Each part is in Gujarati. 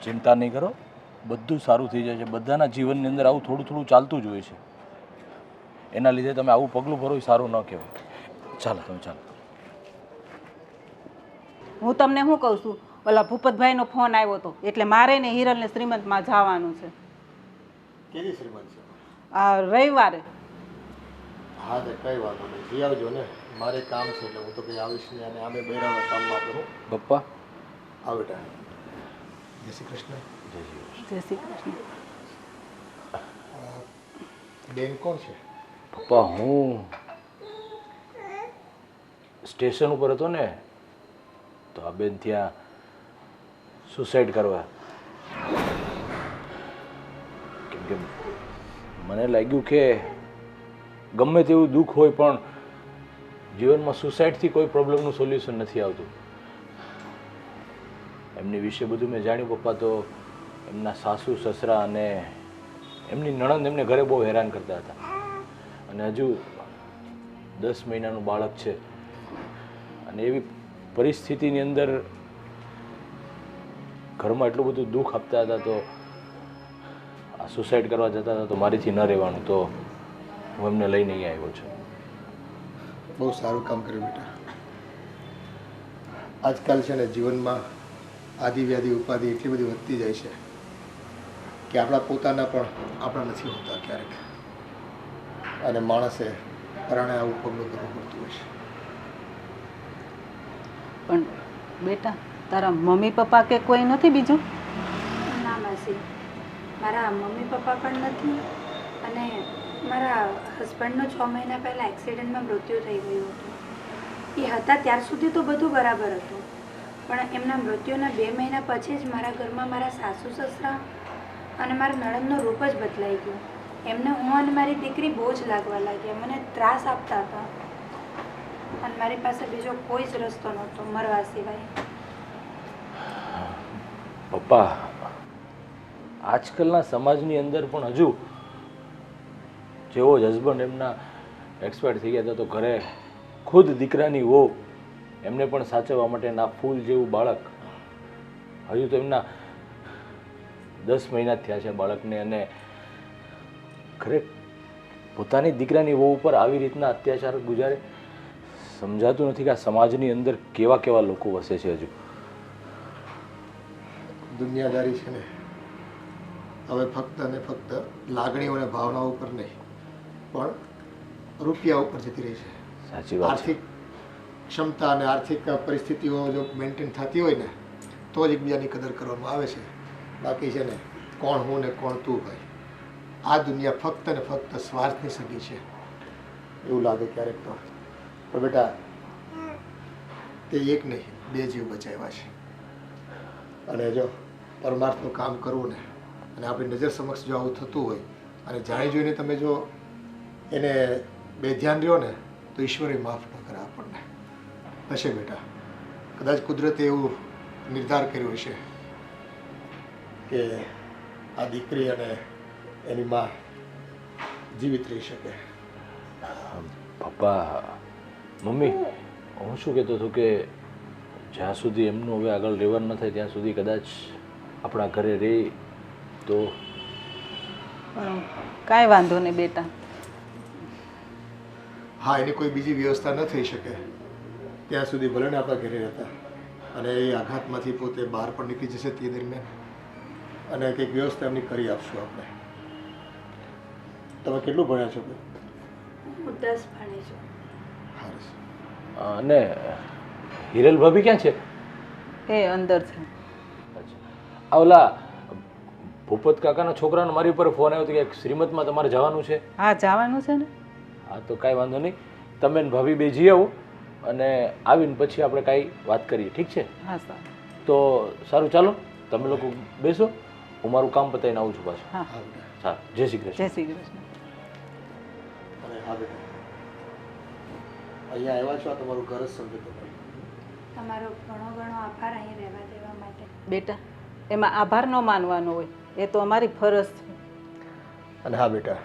ચિંતા નહીં કરો, બધું સારું થઈ જાય છે. બધાના જીવનની અંદર આવું થોડું થોડું ચાલતું જ હોય છે. એના લીધે તમે આવું પગલું ભરો એ સારું ન કહેવાય. ચાલો તમે ચાલો. હું તમને શું કહું છું, ઓલા ભૂપતભાઈનો ફોન આવ્યો હતો એટલે મારે ને હિરલને શ્રીમંતમાં જવાનું છે. કેવી શ્રીમંત છે? આ રવિવારે. હા તો કઈ વાંધો નહીં, જઈ આવજો ને. મારે કામ છે એટલે હું તો કંઈ આવીશ નહીં, અને આમે બૈરાના કામમાં કરું. પપ્પા. આવ બેટા. જય શ્રી કૃષ્ણ. જય શ્રી કૃષ્ણ. બેન કોણ છે? પપ્પા હું સ્ટેશન ઉપર હતો ને તો આ બેન ત્યાં સુસાઇડ કરવા, કેમ કે મને લાગ્યું કે ગમે તેવું દુઃખ હોય પણ જીવનમાં સુસાઇડથી કોઈ પ્રોબ્લેમનું સોલ્યુશન નથી આવતું. એમની વિશે બધું મેં જાણ્યું પપ્પા, તો એમના સાસુ સસરા અને એમની નણંદ એમને ઘરે બહુ હેરાન કરતા હતા, અને હજુ 10 મહિનાનું બાળક છે, અને એવી પરિસ્થિતિની અંદર ઘરમાં એટલું બધું દુઃખ આપતા હતા, તો આ સુસાઇડ કરવા જતા હતા તો મારીથી ન રહેવાનું, તો હું એમને લઈને અહીં આવ્યો છું. બહુ સારું કામ કર્યું બેટા. આજકાલ છે ને જીવનમાં આદિ વ્યાધિ ઉપાધિ એટલી બધી વધતી જાય છે કે આપણા પોતાના પણ આપણા નથી હોતા ક્યારેક, અને માણસે પરાણે આવું પગલું કરવું પડતું હોય છે. પણ બેટા તારા મમ્મી પપ્પા કે કોઈ નથી બીજું? ના માસી, મારા મમ્મી પપ્પા પણ નથી, અને મારા હસબન્ડનું 6 મહિના પહેલાં એક્સિડન્ટમાં મૃત્યુ થઈ ગયું હતું. એ હતા ત્યાર સુધી તો બધું બરાબર હતું, પણ એમના મૃત્યુના 2 મહિના પછી જ મારા ઘરમાં મારા સાસુ સસરા અને મારા નણંદનું રૂપ જ બદલાઈ ગયું. એમને હું અને મારી દીકરી બહુ જ લાગવા લાગ્યા, મને ત્રાસ આપતા હતા, અને મારી પાસે બીજો કોઈ જ રસ્તો નહોતો મરવા સિવાય. પપ્પા, આજકાલના સમાજની અંદર પણ હજુ જેવો જ હસબન્ડ એમના એક્સપાયર થઈ ગયા હતા તો ઘરે ખુદ દીકરાની વહુ એમને પણ સાચવવા માટેના ફૂલ જેવું બાળક, હજુ તો એમના 10 મહિના જ થયા છે બાળકને, અને ખરે પોતાની દીકરાની વહુ ઉપર આવી રીતના અત્યાચાર ગુજારે. સમજાતું નથી કે આ સમાજની અંદર કેવા કેવા લોકો વસે છે. હજુ દુનિયાદારી છે ને હવે ફક્ત અને ફક્ત લાગણીઓ અને ભાવનાઓ ઉપર નહીં, પણ રૂપિયા ઉપર જતી રહી છે. સાચી વાત છે. આર્થિક ક્ષમતા અને આર્થિક પરિસ્થિતિઓ જો મેન્ટેન થતી હોય ને તો જ એકબીજાની કદર કરવામાં આવે છે. બાકી છે ને કોણ હું ને કોણ તું, ભાઈ આ દુનિયા ફક્ત ને ફક્ત સ્વાર્થની સગી છે એવું લાગે ક્યારેક તો. પણ બેટા તે એક નહીં 2 જીવ બચાવ્યા છે, અને જો પરમાર્થનું કામ કરવું ને, અને આપણી નજર સમક્ષ જો આવું થતું હોય અને જાણી જોઈને તમે જો એને બેધ્યાન રહ્યો ને તો ઈશ્વરે માફ ન કરે આપણને. હશે બેટા, કદાચ કુદરતે એવું નિર્ધાર કર્યો છે કે આ દીકરી અને એની માં જીવિત રહી શકે. પપ્પા, મમ્મી, હું શું કહેતો હતો કે જ્યાં સુધી એમનું હવે આગળ રહેવાનું ન થાય ત્યાં સુધી કદાચ આપણા ઘરે રહે તો. કાંઈ વાંધો નહીં બેટા. હા, એની કોઈ બીજી વ્યવસ્થા ન થઈ શકે ત્યાં સુધી ભલે ને આપણા ઘરે રહેતા, અને એ આઘાતમાંથી પોતે બહાર પણ નીકળી જશે તે દરમિયાન, અને કંઈક વ્યવસ્થા એમની કરી આપશું આપણે. તમે કેટલું ભણ્યા છો? હું 10 ભણી છું. સરસ. અને હિરલ ભાભી ક્યાં છે? એ અંદર છે. આ ઓલા ભૂપત કાકાના છોકરાનો મારી ઉપર ફોન આવ્યો હતો કે શ્રીમતમાં તમારે જવાનું છે. હા જવાનું છે ને. હા તો કાંઈ વાંધો નહીં, તમે ને ભાભી બે જઈ આવો, અને આવીને પછી આપણે કાંઈ વાત કરીએ, ઠીક છે? હા સારું. તો સારું, ચાલો તમે લોકો બેસો, હું મારું કામ પતાવીને આવું છું પાછું. હા હા બેટા. સારું, જય શ્રી કૃષ્ણ. જય શ્રી કૃષ્ણ. અને હા બેટા, અહીંયા આવ્યા છો, આ તમારું ઘર જ સમજો તો. તમારો ઘણો ઘણો આભાર અહીં રહેવા દેવા માટે. બેટા એમાં આભાર ન માનવાનો હોય, એ તો અમારી ફરજ છે. અને હા બેટા,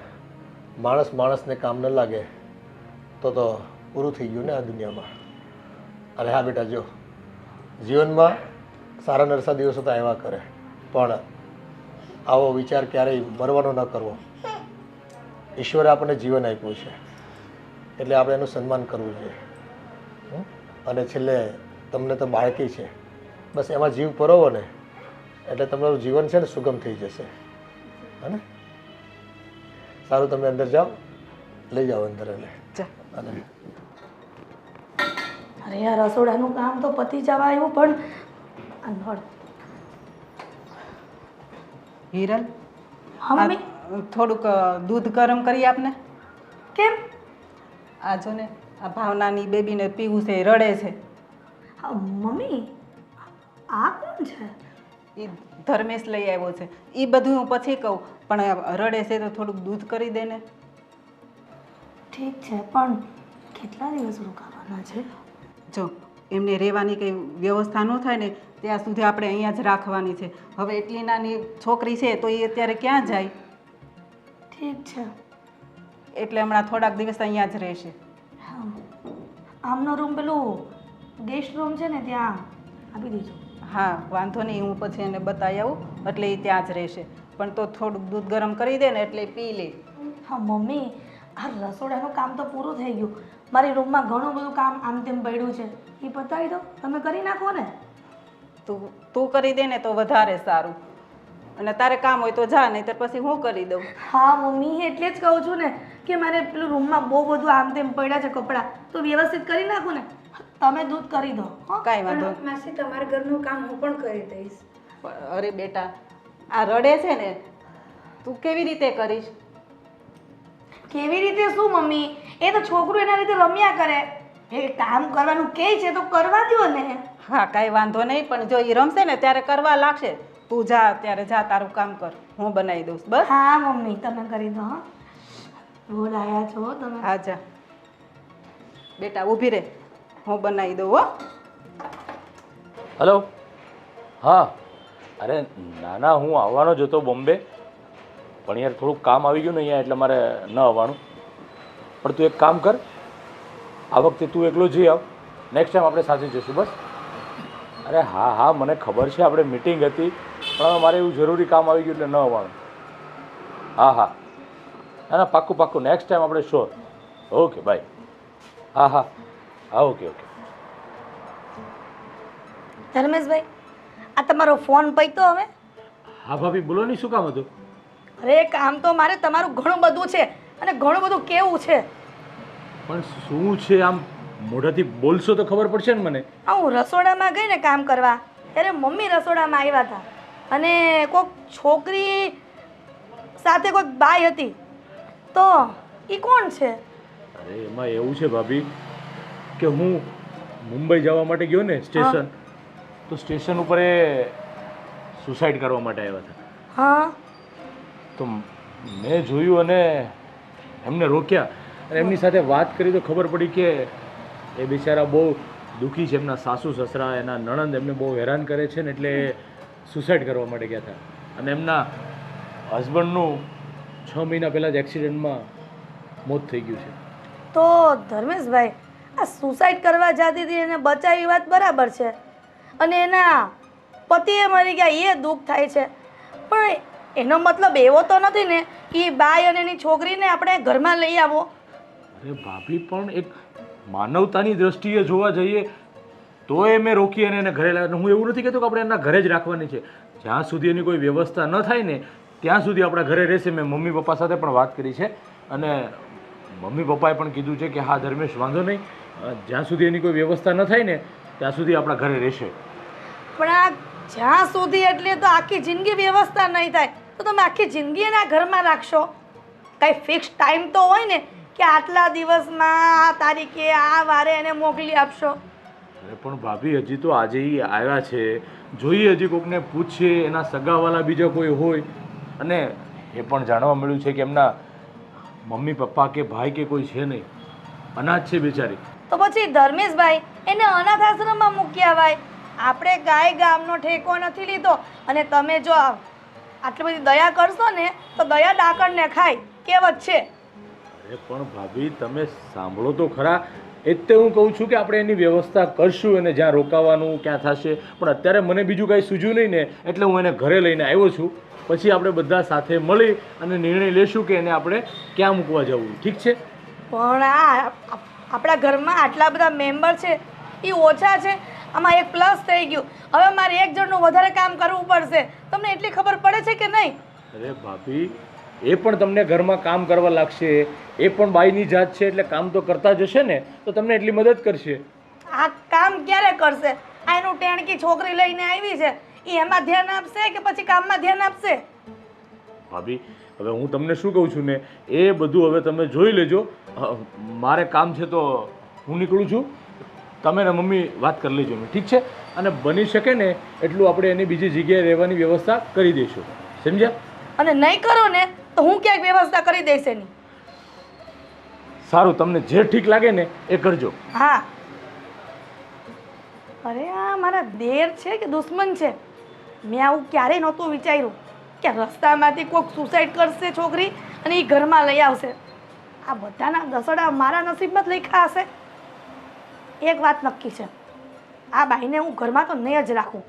માણસ માણસને કામ ન લાગે તો પૂરું થઈ ગયું ને આ દુનિયામાં. અને હા બેટા, જો જીવનમાં સારા નરસા દિવસો તો આવ્યા કરે, પણ આવો વિચાર ક્યારેય મરવાનો ન કરવો. ઈશ્વરે આપણને જીવન આપ્યું છે એટલે આપણે એનું સન્માન કરવું જોઈએ. અને છેલ્લે તમને તો બાળકી છે, બસ એમાં જીવ પરોવો ને એટલે તમારું જીવન છે ને સુગમ થઈ જશે. હે સારું, તમે અંદર જાઓ, લઈ જાઓ અંદર. જા. અને અરે આ રસોડાનું કામ તો પતી જવા આવ્યું, પણ આ નળ. હિરલ, હા મમ્મી. થોડુંક દૂધ ગરમ કરી આપને. કેમ? આ જો ને, આ ભાવનાની બેબીને પીવું છે, એ રડે છે. હા મમ્મી, આ કોણ છે? એ ધર્મેશ લઈ આવ્યો છે. એ બધું હું પછી કહું, પણ રડે છે તો થોડુંક દૂધ કરી દે ને. ઠીક છે, પણ કેટલા દિવસ રોકાવાના છે? જો એમને રહેવાની કંઈ વ્યવસ્થા ન થાય ને ત્યાં સુધી આપણે અહીંયા જ રાખવાની છે. હવે એટલી નાની છોકરી છે તો એ અત્યારે ક્યાં જાય? ઠીક છે. એટલે હમણાં થોડાક દિવસ અહીંયા જ રહેશે. હા, આમનો રૂમ પેલું ગેસ્ટ રૂમ છે ને ત્યાં આપી દેજો. હા વાંધો નહીં, હું પછી એને બતાવી આવું, એટલે એ ત્યાં જ રહેશે. પણ તો થોડુંક દૂધ ગરમ કરી દે ને એટલે એ પી લે. હા મમ્મી, આ રસોડાનું કામ તો પૂરું થઈ ગયું. મારી રૂમમાં ઘણું બધું કામ આમ તેમ પડ્યું છે, એ પતાવી દો. તમે કરી નાખો ને. તું કરી દે ને તો વધારે સારું. અને તારે કામ હોય તો જા, નહીં તો પછી હું કરી દઉં. હા મમ્મી, એટલે જ કહું છું ને કે મારે પેલું રૂમમાં બહુ બધું આમ તેમ પડ્યા છે કપડાં, તો વ્યવસ્થિત કરી નાખો ને. તમે દૂધ કરી દો. કાંઈ વાંધો. માસી, તમારા ઘરનું કામ હું પણ કરી દઈશ. અરે બેટા, આ રડે છે ને, તું કેવી રીતે કરીશ? કેવી રીતે શું મમ્મી? એ તો છોકરું એના રીતે રમ્યા કરે. એ કામ કરવાનું કહે છે તો કરવા દો ને. હા કાંઈ વાંધો નહીં, પણ જો એ રમશે ને ત્યારે કરવા લાગશે. તું જા, અત્યારે જા, તારું કામ કર, હું બનાવી દઉં. બસ. હા મમ્મી, તમે કરી દો. હા, બોલાયા છો તમે. હા જા બેટા, ઊભી રહે, હું બનાવી દઉં. હો. હલો. હા, અરે નાના, હું આવવાનો જ હતો બોમ્બે, પણ યાર થોડુંક કામ આવી ગયું ને અહીંયા, એટલે મારે ન આવવાનું. પણ તું એક કામ કર, આ વખતે તું એકલો જઈ આવ, નેક્સ્ટ ટાઈમ આપણે સાથે જઈશું. બસ. અરે હા હા, મને ખબર છે આપણે મિટિંગ હતી, પણ હવે મારે એવું જરૂરી કામ આવી ગયું એટલે ન આવવાનું. હા હા, ના ના, પાક્કું પાક્કું, નેક્સ્ટ ટાઈમ આપણે શ્યોર. Okay bye. હા હા હા, ઓકે ઓકે. ધર્મેશભાઈ, આ તમારો ફોન પૈતો હવે? હા ભાભી, બોલો નહીં, શું કામ હતું? અરે કામ તો મારે તમારું ઘણું બધું છે અને ઘણું બધું કેવું છે. પણ શું છે? આમ મોઢાથી બોલશો તો ખબર પડશે ને મને. હા, હું રસોડામાં ગઈ ને કામ કરવા, ત્યારે મમ્મી રસોડામાં આવ્યા હતા અને કોઈક છોકરી સાથે કોઈક બાઈ હતી. તો એ કોણ છે? અરે એમાં એવું છે ભાભી કે હું મુંબઈ જવા માટે ગયો ને સ્ટેશન, તો સ્ટેશન ઉપર એ સુસાઇડ કરવા માટે આવ્યા હતા. હા. તો મેં જોયું અને એમને રોક્યા અને એમની સાથે વાત કરી તો ખબર પડી કે એ બિચારા બહુ દુઃખી છે. એમના સાસુ સસરા, એના નણંદ એમને બહુ હેરાન કરે છે ને, એટલે સુસાઇડ કરવા માટે ગયા હતા. અને એમના હસબન્ડનું 6 મહિના પહેલાં જ એક્સિડન્ટમાં મોત થઈ ગયું છે. તો ધર્મેશભાઈ, આ સુસાઇડ કરવા જતી હતી એને બચાવી વાત બરાબર છે, અને એના પતિએ મરી ગયા એ દુઃખ થાય છે, પણ એનો મતલબ એવો તો નથી ને કે બાઈ અને એની છોકરીને આપણે ઘરમાં લઈ આવો. અરે ભાભી, પણ એક માનવતાની દ્રષ્ટિએ જોવા જઈએ તો એ મેં રોકી અને એને ઘરે લાવ્યા. હું એવું નથી કહેતો કે આપણે એના ઘરે જ રાખવાની છે. જ્યાં સુધી એની કોઈ વ્યવસ્થા ન થાય ને ત્યાં સુધી આપણા ઘરે રહેશે. મેં મમ્મી પપ્પા સાથે પણ વાત કરી છે અને મમ્મી પપ્પાએ પણ કીધું છે કે હા ધર્મેશ, વાંધો નહીં, જ્યાં સુધી એની કોઈ વ્યવસ્થા ન થાય ને ત્યાં સુધી આપણા ઘરે રહેશે. પણ આ જ્યાં સુધી એટલે તો આખી જિંદગી વ્યવસ્થા નહીં થાય તો તમે આખી જિંદગી એના ઘરમાં રાખશો? કાંઈ ફિક્સ ટાઈમ તો હોય ને કે આટલા દિવસમાં આ તારીખે આ વારે એને મોકલી આપશો. અરે પણ ભાભી, હજી તો આજે એ આવ્યા છે, જોઈએ હજી કોકને પૂછીએ, એના સગાવાલા બીજા કોઈ હોય. અને એ પણ જાણવા મળ્યું છે કે એમના મમ્મી પપ્પા કે ભાઈ કે કોઈ છે નહીં, અનાથ છે બિચારી. તો પછી ધર્મેશભાઈ, એને અનાથ આશ્રમમાં મૂકી આવાય. આપણે ગાય ગામનો ઠેકો નથી લીધો, અને તમે જો આટલી બધી દયા કરશો ને તો દયા ડાકણને ખાય, કહેવત છે. અરે પણ ભાભી, તમે સાંભળો તો ખરા, જ તે હું કહું છું કે આપણે એની વ્યવસ્થા કરશું અને જ્યાં રોકાવાનું ક્યાં થશે. પણ અત્યારે મને બીજું કાંઈ સૂઝ્યું નહીં ને, એટલે હું એને ઘરે લઈને આવ્યો છું. પછી આપણે બધા સાથે મળી અને નિર્ણય લેશું કે એને આપણે ક્યાં મૂકવા જવું. ઠીક છે? પણ આપણા ઘરમાં આટલા બધા મેમ્બર છે એ ઓછા છે. આમાં એક પ્લસ થઈ ગયું. હવે મારે એક જણનું વધારે કામ કરવું પડશે. તમને એટલી ખબર પડે છે કે નહીં? અરે ભાભી, એ પણ તમને ઘરમાં કામ કરવા લાગશે. એ પણ બાઈની જાત છે એટલે કામ તો કરતા જ હશે ને, તો તમને એટલી મદદ કરશે. આ કામ ક્યારે કરશે? આ એનું ટેણકી છોકરી લઈને આવી છે, એ એમાં ધ્યાન આપશે કે પછી કામમાં ધ્યાન આપશે? ભાભી, હવે હું તમને શું કહું છું ને, એ બધું હવે તમે જોઈ લેજો. મારે કામ છે તો હું નીકળું છું. તમે ને મમ્મી વાત કરી લેજો. ઠીક છે? અને બની શકે ને એટલું આપણે એની બીજી જગ્યાએ રહેવાની વ્યવસ્થા કરી દઈશું. સમજ્યા? અને નહીં કરો ને તો હું ક્યાંક વ્યવસ્થા કરી દઈશ એની. સારું, તમને જે ઠીક લાગે ને એ કરજો. હા. અરે આ મારા દેર છે કે દુશ્મન છે? મેં આવું ક્યારેય નહોતું વિચાર્યું કે રસ્તામાંથી કોઈક સુસાઇડ કરશે છોકરી અને એ ઘરમાં લઈ આવશે. આ બધાના દસડા મારા નસીબમાં જ લખ્યા હશે. એક વાત નક્કી છે, આ બાઈને હું ઘરમાં તો નહીં જ રાખું.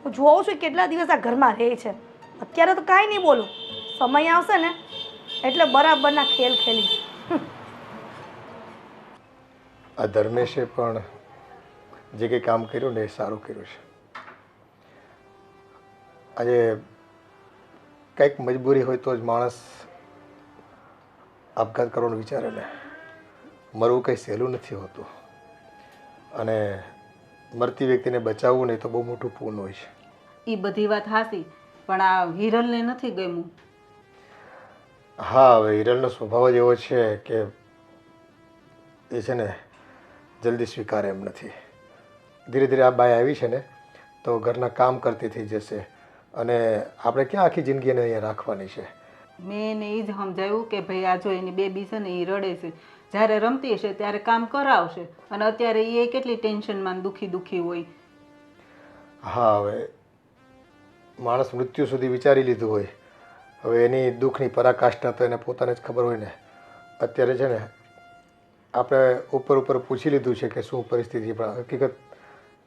હું જોઉં છું કેટલા દિવસ આ ઘરમાં રહે છે. અત્યારે તો કાંઈ નહીં બોલું, સમય આવશે ને એટલે બરાબરના ખેલ ખેલી. આ ધર્મેશે પણ જે કંઈ કામ કર્યું ને એ સારું કર્યું છે. આજે કંઈક મજબૂરી હોય તો જ માણસ આપઘાત કરવાનું વિચારે ને. મરવું કંઈ સહેલું નથી હોતું, અને મરતી વ્યક્તિને બચાવવું નહીં તો બહુ મોટું પૂર્ણ હોય છે. એ બધી વાત હાસી, પણ આ હિરલને નથી ગમ્યું. હા, હવે હિરલનો સ્વભાવ જ એવો છે કે એ છે ને જલ્દી સ્વીકારે એમ નથી. ધીરે ધીરે આ બાઈ આવી છે ને તો ઘરના કામ કરતી થઈ જશે, અને આપણે ક્યાં આખી જિંદગી એને અહીંયા રાખવાની છે. મેં એને એ જ સમજાવ્યું કે ભાઈ આ જો એની બેબી છે ને એ રડે છે, જ્યારે રમતી હશે ત્યારે કામ કરાવશે, અને અત્યારે એ કેટલી ટેન્શનમાં દુખી હોય. હા, હવે માણસ મૃત્યુ સુધી વિચારી લીધું હોય, હવે એની દુઃખની પરાકાષ્ઠા તો એને પોતાને જ ખબર હોય ને. અત્યારે છે ને આપણે ઉપર પૂછી લીધું છે કે શું પરિસ્થિતિ, પણ હકીકત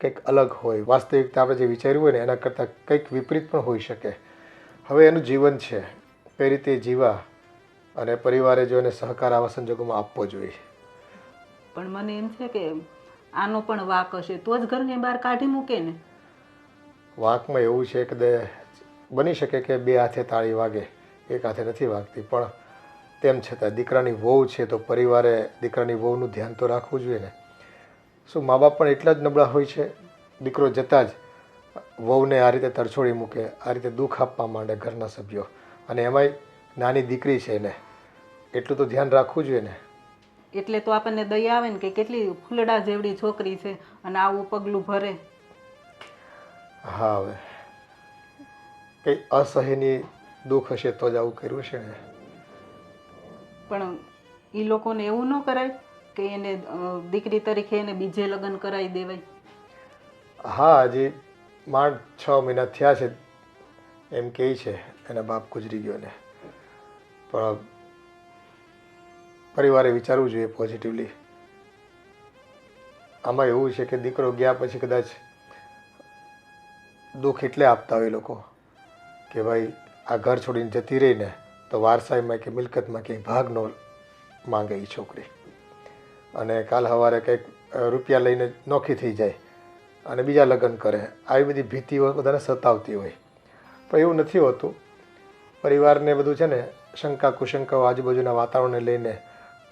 કંઈક અલગ હોય. વાસ્તવિકતા આપણે જે વિચાર્યું હોય ને એના કરતાં કંઈક વિપરીત પણ હોઈ શકે. હવે એનું જીવન છે, કઈ રીતે જીવા, અને પરિવારે જો એને સહકાર આવા સંજોગોમાં આપવો જોઈએ. પણ મને એમ છે કે આનો પણ વાક હશે તો જ ઘરની બહાર કાઢી મૂકે ને. વાંકમાં એવું છે કે બની શકે કે બે હાથે તાળી વાગે, એક હાથે નથી વાગતી, પણ તેમ છતાં દીકરાની વહુ છે તો પરિવારે દીકરાની વહુનું ધ્યાન તો રાખવું જોઈએ ને. શું મા બાપ પણ એટલા જ નબળા હોય છે? દીકરો જતાં જ વહુને આ રીતે તરછોડી મૂકે, આ રીતે દુઃખ આપવા માંડે ઘરના સભ્યો, અને એમાંય નાની દીકરી છે ને, એટલું તો ધ્યાન રાખવું જોઈએ ને. એટલે તો આપણને દયા આવે ને કે કેટલી ફૂલડા જેવડી છોકરી છે અને આવું પગલું ભરે. હા, હવે કંઈ અસહ્યની દુઃખ હશે તો જ આવું કર્યું છે ને. પણ એ લોકોને એવું ન કરાય કે એને દીકરી તરીકે એને બીજે લગ્ન કરાવી દેવાય. હા, હજી માંડ 6 મહિના થયા છે એમ કહે છે, એના બાપ ગુજરી ગયો ને. પણ પરિવારે વિચારવું જોઈએ પોઝિટિવલી. આમાં એવું છે કે દીકરો ગયા પછી કદાચ દુઃખ એટલે આપતા હોય લોકો કે ભાઈ આ ઘર છોડીને જતી રહીને તો વારસાઈમાં કે મિલકતમાં ક્યાંય ભાગ ન માંગે એ છોકરી, અને કાલ સવારે કંઈક રૂપિયા લઈને નોખી થઈ જાય અને બીજા લગ્ન કરે. આવી બધી ભીતિઓ બધાને સતાવતી હોય, પણ એવું નથી હોતું. પરિવારને બધું છે ને શંકા કુશંકાઓ આજુબાજુના વાતાવરણને લઈને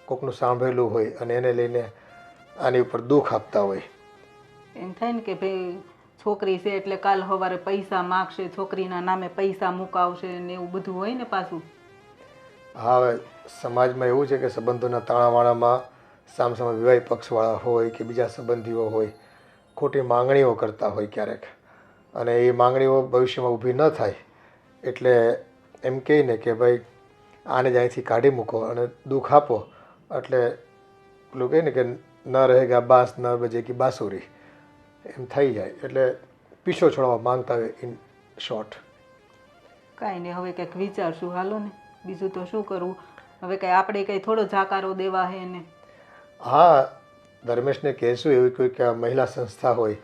કોકનું સાંભળેલું હોય અને એને લઈને આની ઉપર દુઃખ આપતા હોય. એમ થાય ને કે ભાઈ છોકરી છે એટલે કાલ સવારે પૈસા માગશે, છોકરીના નામે પૈસા મુકાવશે ને એવું બધું હોય ને પાછું. હા, હવે સમાજમાં એવું છે કે સંબંધોના તાણાવાણામાં સામસામા વિવાહિત પક્ષવાળા હોય કે બીજા સંબંધીઓ હોય, ખોટી માંગણીઓ કરતા હોય ક્યારેક, અને એ માંગણીઓ ભવિષ્યમાં ઊભી ન થાય એટલે એમ કહીને કે ભાઈ આને જ અહીંથી કાઢી મૂકો અને દુઃખ આપો, એટલે પેલું કહે ને કે ન રહેગા બાસ ન બજેગી બાંસુરી, એમ થઈ જાય. એટલે પીછો છોડવા માંગતા હોય ઇન શોર્ટ. કાંઈ નહીં, હવે કંઈક વિચારશું. હાલો ને, બીજું તો શું કરવું હવે. કંઈ આપણે કંઈ થોડો જાકારો દેવા હે ને. હા, ધર્મેશને કહેશું એવી કોઈક મહિલા સંસ્થા હોય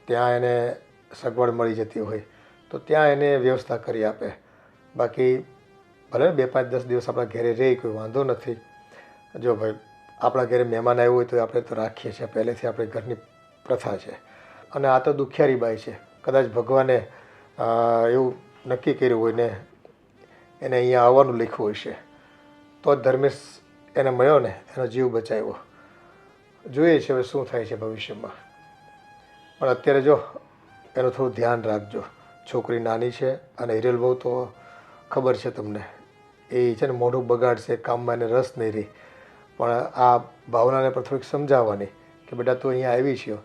ત્યાં એને સગવડ મળી જતી હોય તો ત્યાં એને વ્યવસ્થા કરી આપે. બાકી ભલે 2-5-10 દિવસ આપણા ઘરે રહે કોઈ વાંધો નથી. જો ભાઈ આપણા ઘરે મહેમાન આવ્યું હોય તો આપણે તો રાખીએ છીએ, પહેલેથી આપણી ઘરની પ્રથા છે. અને આ તો દુખિયારી બાઈ છે, કદાચ ભગવાને એવું નક્કી કર્યું હોય ને એને અહીંયા આવવાનું લખ્યું હોય છે તો જ ધર્મેશ એને મળ્યો ને, એનો જીવ બચાવ્યો. જોઈએ છે હવે શું થાય છે ભવિષ્યમાં. પણ અત્યારે જો એનું થોડું ધ્યાન રાખજો. છોકરી નાની છે અને હિરેલ બહુ તો ખબર છે તમને, એ છે ને મોઢું બગાડશે, કામમાં એને રસ નહીં રહી. પણ આ ભાવનાને પણ થોડીક સમજાવવાની કે બેટા તું અહીંયા આવી છે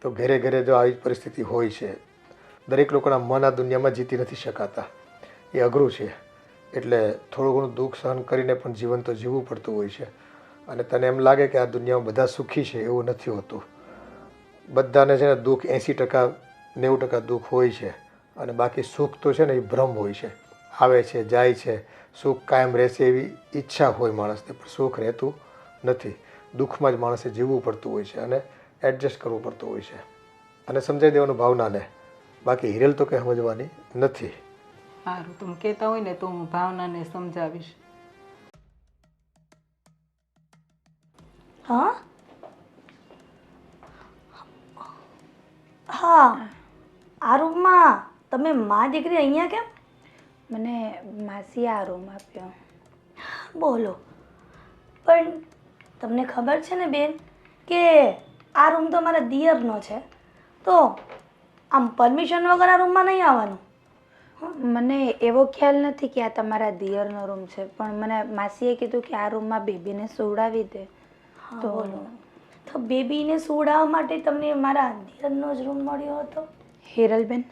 તો ઘરે ઘરે જો આવી પરિસ્થિતિ હોય છે. દરેક લોકોના મન આ દુનિયામાં જીતી નથી શકાતા, એ અઘરું છે. એટલે થોડું ઘણું દુઃખ સહન કરીને પણ જીવન તો જીવવું પડતું હોય છે. અને તને એમ લાગે કે આ દુનિયામાં બધા સુખી છે, એવું નથી હોતું. બધાને છે ને દુઃખ 80% 90% દુઃખ હોય છે અને બાકી સુખ તો છે ને એ ભ્રમ હોય છે. આવે છે જાય છે, સુખ કાયમ રહેશે એવી ઈચ્છા હોય માણસને, પણ સુખ રહેતું નથી. દુઃખમાં જ માણસે જીવવું પડતું હોય છે અને એડજસ્ટ કરવું પડતું હોય છે અને સમજાવી દેવાનું ભાવનાને. બાકી હિરેલ તો કંઈ સમજવાની નથી. સારું, તમે કહેતા હોય ને તો હું ભાવનાને સમજાવીશ. હા હા, આ રૂમમાં તમે માં દીકરી અહીંયા કેમ? મને માસીએ આ રૂમ આપ્યો. બોલો, પણ તમને ખબર છે ને બેન કે આ રૂમ તો મારા દિયરનો છે, તો આમ પરમિશન વગર આ રૂમમાં નહીં આવવાનું. મને એવો ખ્યાલ નથી કે આ તમારા દિયરનો રૂમ છે, પણ મને માસીએ કીધું કે આ રૂમમાં બેબીને સુવડાવી દે. તો બોલો, તો બેબીને સુવડાવવા માટે તમને મારા દિયરનો જ રૂમ મળ્યો હતો? હિરલબેન,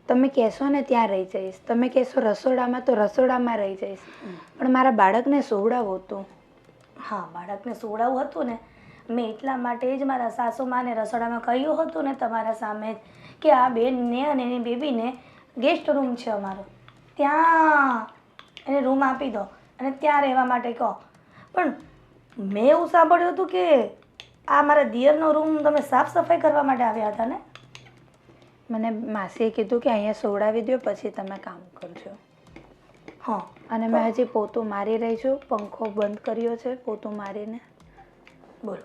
તમે કહેશો ને ત્યાં રહી જઈશ, તમે કહેશો રસોડામાં તો રસોડામાં રહી જઈશ, પણ મારા બાળકને સુવડાવવું હતું. હા, બાળકને સુવડાવવું હતું ને, મેં એટલા માટે જ મારા સાસુમાને રસોડામાં કહ્યું હતું ને તમારા સામે જ કે આ બેનને અને એની બેબીને ગેસ્ટ રૂમ છે અમારો, ત્યાં એને રૂમ આપી દો અને ત્યાં રહેવા માટે કહો. પણ મેં એવું સાંભળ્યું હતું કે આ મારા દિયરનો રૂમ તમે સાફ સફાઈ કરવા માટે આવ્યા હતા ને? મને માસીએ કીધું કે અહીંયા સુવડાવી દો પછી તમે કામ કરજો. હા, અને મેં હજી પોતું મારી રહી છું, પંખો બંધ કર્યો છે પોતું મારીને. બોલો,